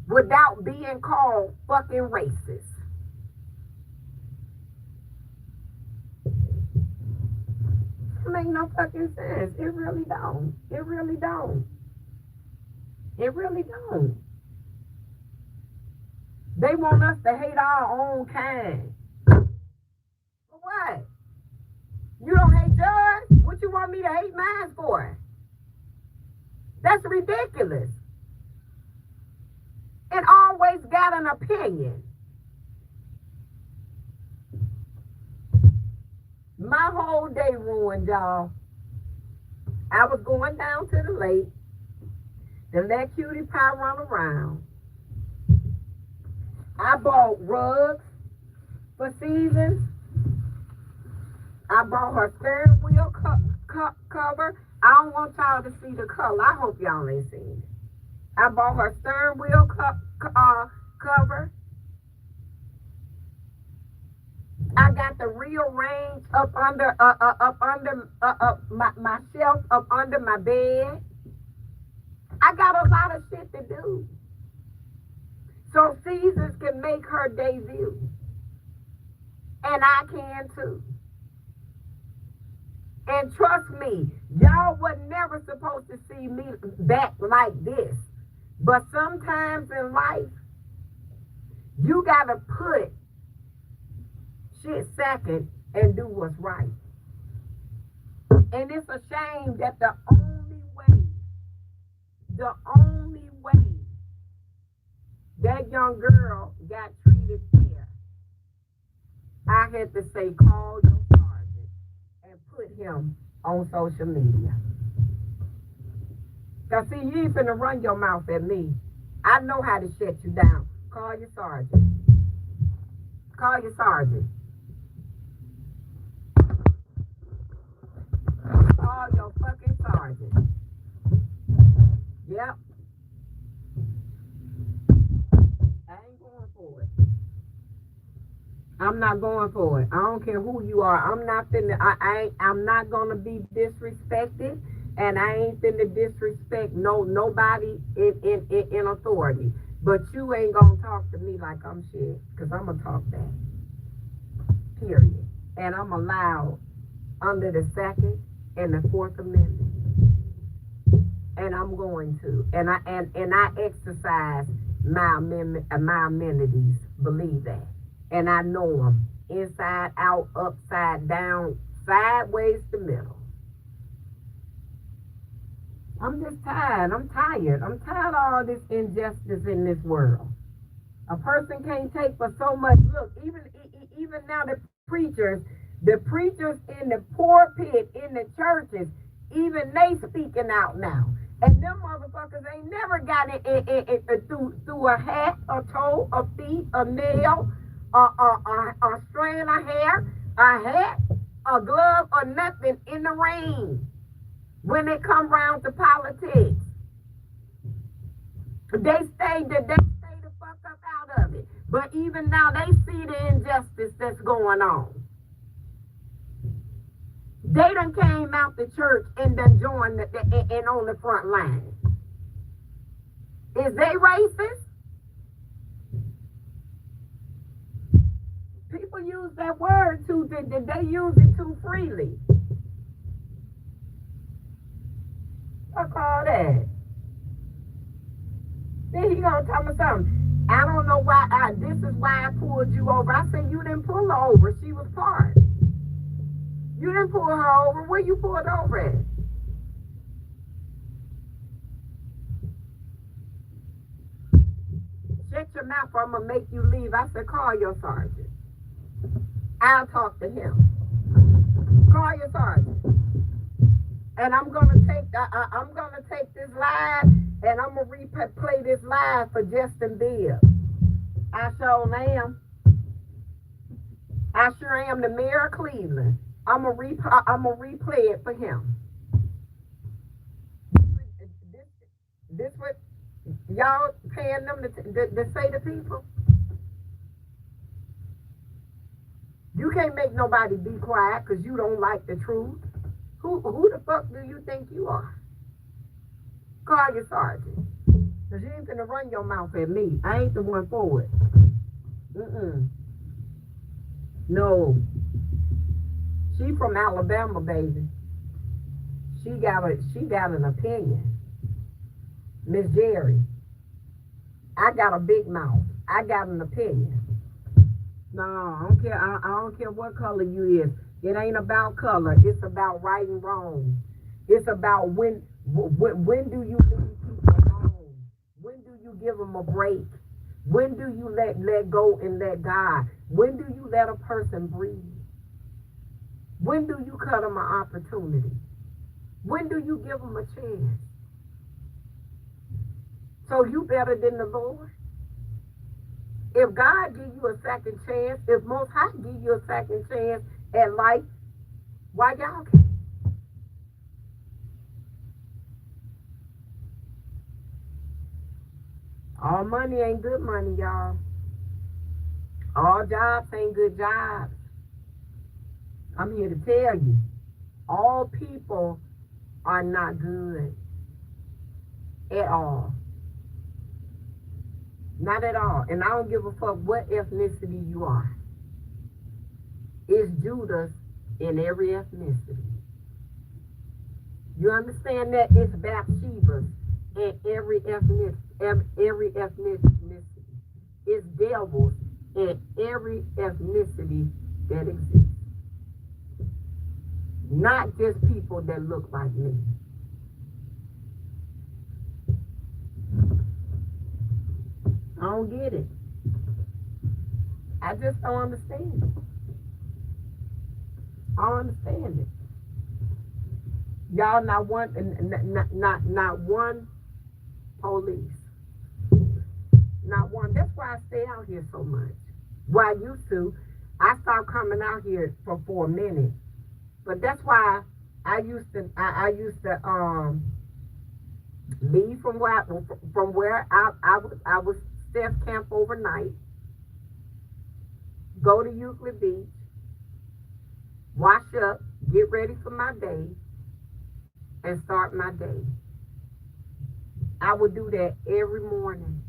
without being called fucking racist. It make no fucking sense. It really don't. It really don't. It really don't. They want us to hate our own kind. For what? You don't hate yours? What you want me to hate mine for? That's ridiculous. It always got an opinion. My whole day ruined, y'all. I was going down to the lake to let Cutie Pie run around. I bought rugs for seasons. I bought her steering wheel cover. I don't want y'all to see the color. I hope y'all ain't seen it. I bought her steering wheel cover. I got to rearrange up under my shelf up under my bed. I got a lot of shit to do. So Caesars can make her debut. And I can too. And trust me, y'all were never supposed to see me back like this. But sometimes in life, you gotta put shit second and do what's right. And it's a shame that the only way that young girl got treated fair, I had to say, call your sergeant and put him on social media. Because see, you ain't finna run your mouth at me. I know how to shut you down. Call your sergeant. Call your sergeant. Call your fucking sergeant. Yep. I ain't going for it. I'm not going for it. I don't care who you are. I'm not finna, I'm not gonna be disrespected, and I ain't finna disrespect nobody in authority. But you ain't gonna talk to me like I'm shit, because I'm gonna talk back. Period. And I'm allowed under the Second and the Fourth Amendment. And I'm going to. And I exercise my amenities. Believe that. And I know them. Inside, out, upside down, sideways to middle. I'm just tired. I'm tired. I'm tired of all this injustice in this world. A person can't take for so much. Look, even now the preachers, The preachers in the pulpit in the churches, even they speaking out now. And them motherfuckers ain't never got it through a hat, a toe, a feet, a nail, a strand of hair, a hat, a glove, or nothing in the rain. When it come round to politics, they stay the fuck up out of it. But even now, they see the injustice that's going on. They done came out the church and done joined and on the front line. Is they racist? People use that word too. They use it too freely. Fuck all that. Then he gonna tell me something. I don't know why. This is why I pulled you over. I said you didn't pull her over. She was parked. You didn't pull her over. Where you pulled over at? Shut your mouth or I'm going to make you leave. I said, call your sergeant. I'll talk to him. Call your sergeant. And I'm going to take this live and I'm going to replay this live for Justin Bill. I sure am. I sure am the mayor of Cleveland. I'm gonna replay it for him. This what y'all paying them to say to people? You can't make nobody be quiet because you don't like the truth. Who the fuck do you think you are? Call your sergeant. Because you ain't gonna run your mouth at me. I ain't the one for it. No. She from Alabama, baby. She got an opinion. Miss Jerry. I got a big mouth. I got an opinion. No, I don't care. I don't care what color you is. It ain't about color. It's about right and wrong. It's about when do you leave people alone? When do you give them a break? When do you let go and let God? When do you let a person breathe? When do you cut them an opportunity? When do you give them a chance? So you better than the Lord? If God give you a second chance, if Most High give you a second chance at life, why y'all can't? All money ain't good money, y'all. All jobs ain't good jobs. I'm here to tell you, all people are not good at all. Not at all. And I don't give a fuck what ethnicity you are. It's Judas in every ethnicity. You understand that? It's Bathsheba in every ethnicity. It's devils in every ethnicity that exists. Not just people that look like me. I don't get it. I just don't understand it. I don't understand it. Y'all not one police. Not one. That's why I stay out here so much. Well, I used to. I stopped coming out here for a minute. But that's why I used to leave from where I was staff camp overnight, go to Euclid Beach, wash up, get ready for my day, and start my day. I would do that every morning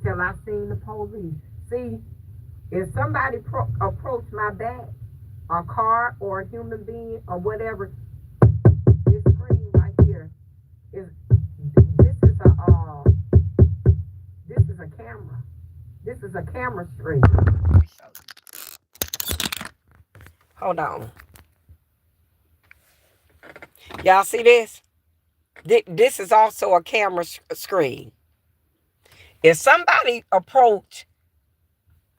till I seen the police. See, if somebody approached my back, a car or a human being or whatever, this screen right here is a camera. This is a camera screen. Hold on. Y'all see this? This is also a camera screen. If somebody approach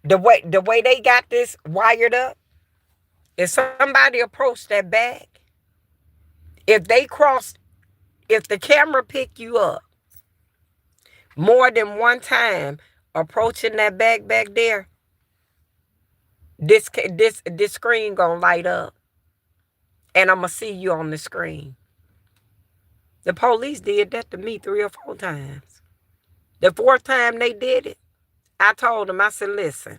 the way they got this wired up, If somebody approached that bag, if they cross, if the camera pick you up more than one time approaching that bag back there, this screen gonna light up, and I'm gonna see you on the screen. The police did that to me 3 or 4 times. The fourth time they did it, I told them, I said, listen,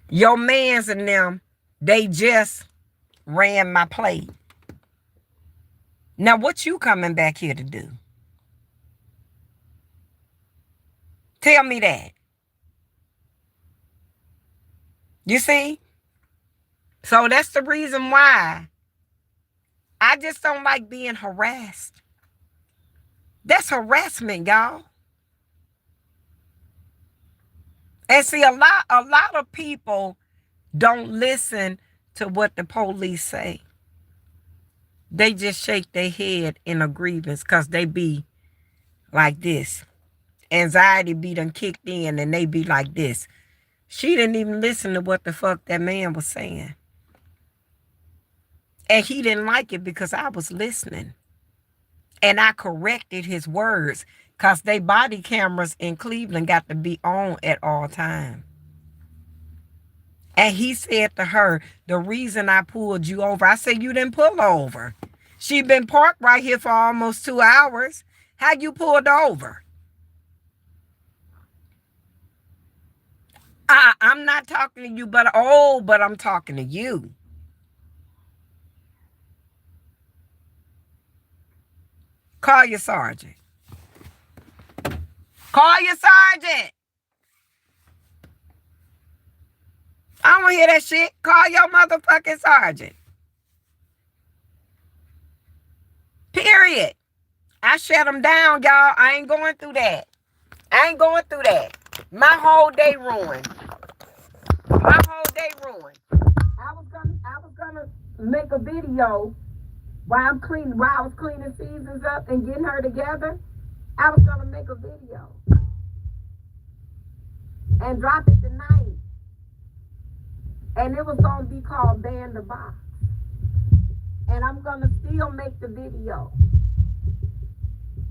your mans and them, they just ran my plate. Now what you coming back here to do? Tell me that. You see? So that's the reason why I just don't like being harassed. That's harassment, y'all. And see, a lot of people don't listen to what the police say. They just shake their head in a grievance because they be like this. Anxiety be done kicked in and they be like this. She didn't even listen to what the fuck that man was saying. And he didn't like it because I was listening. And I corrected his words because they body cameras in Cleveland got to be on at all times. And he said to her, the reason I pulled you over, I said, you didn't pull over. She been parked right here for almost 2 hours. How you pulled over? I'm not talking to you, but I'm talking to you. Call your sergeant. Call your sergeant. I don't want to hear that shit. Call your motherfucking sergeant. Period. I shut them down, y'all. I ain't going through that. I ain't going through that. My whole day ruined. My whole day ruined. I was gonna make a video while I was cleaning Seasons up and getting her together. I was gonna make a video and drop it tonight. And it was gonna be called Ban the Box. And I'm gonna still make the video.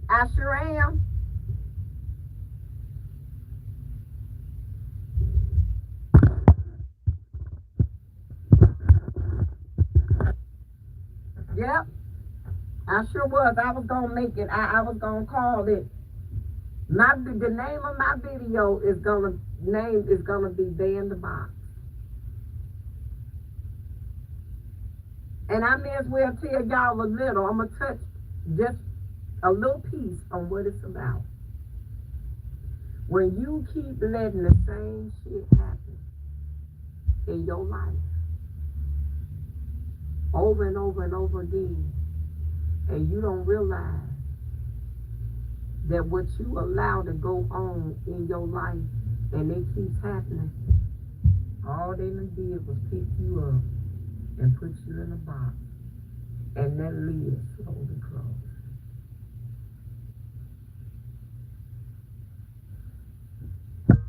I sure am. Yep. I sure was. I was gonna make it. I was gonna call it. The name of my video is gonna be Ban the Box. And I may as well tell y'all a little. I'm gonna touch just a little piece on what it's about. When you keep letting the same shit happen in your life over and over and over again, and you don't realize that what you allow to go on in your life and it keeps happening, all they done did was pick you up and put you in a box, and that lid slowly closed.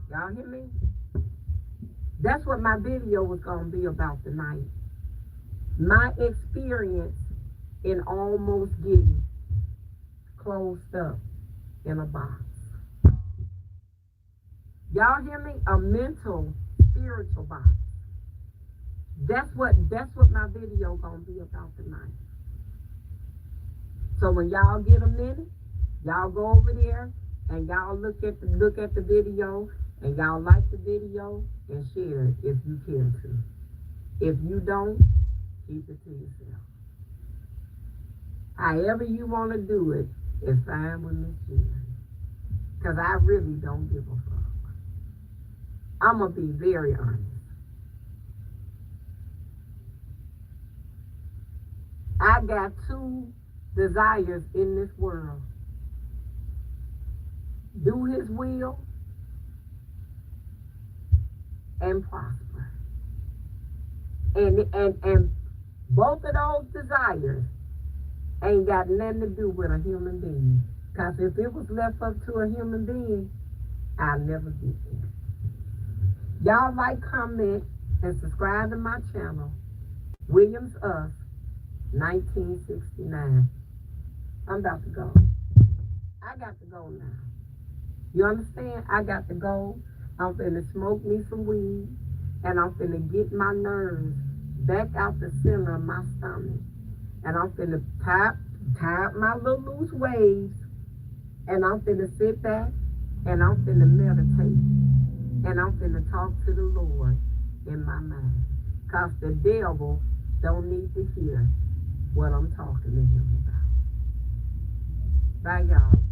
Y'all hear me? That's what my video was going to be about tonight. My experience in almost getting closed up in a box. Y'all hear me? A mental, spiritual box. That's what my video gonna be about tonight. So when y'all get a minute, y'all go over there and y'all look at the video and y'all like the video and share it if you care to. If you don't, keep it to yourself. However you want to do it is fine with me, Jerry. Because I really don't give a fuck. I'm going to be very honest. I got 2 desires in this world. Do his will and prosper. And both of those desires ain't got nothing to do with a human being. Because if it was left up to a human being, I'll never get there. Y'all like, comment, and subscribe to my channel. Williams Us, 1969. I'm about to go. I got to go now. You understand? I got to go. I'm finna smoke me some weed, and I'm finna get my nerves back out the center of my stomach. And I'm finna tie up my little loose waves, and I'm finna sit back, and I'm finna meditate, and I'm finna talk to the Lord in my mind. Because the devil don't need to hear what I'm talking to him about. Bye, y'all.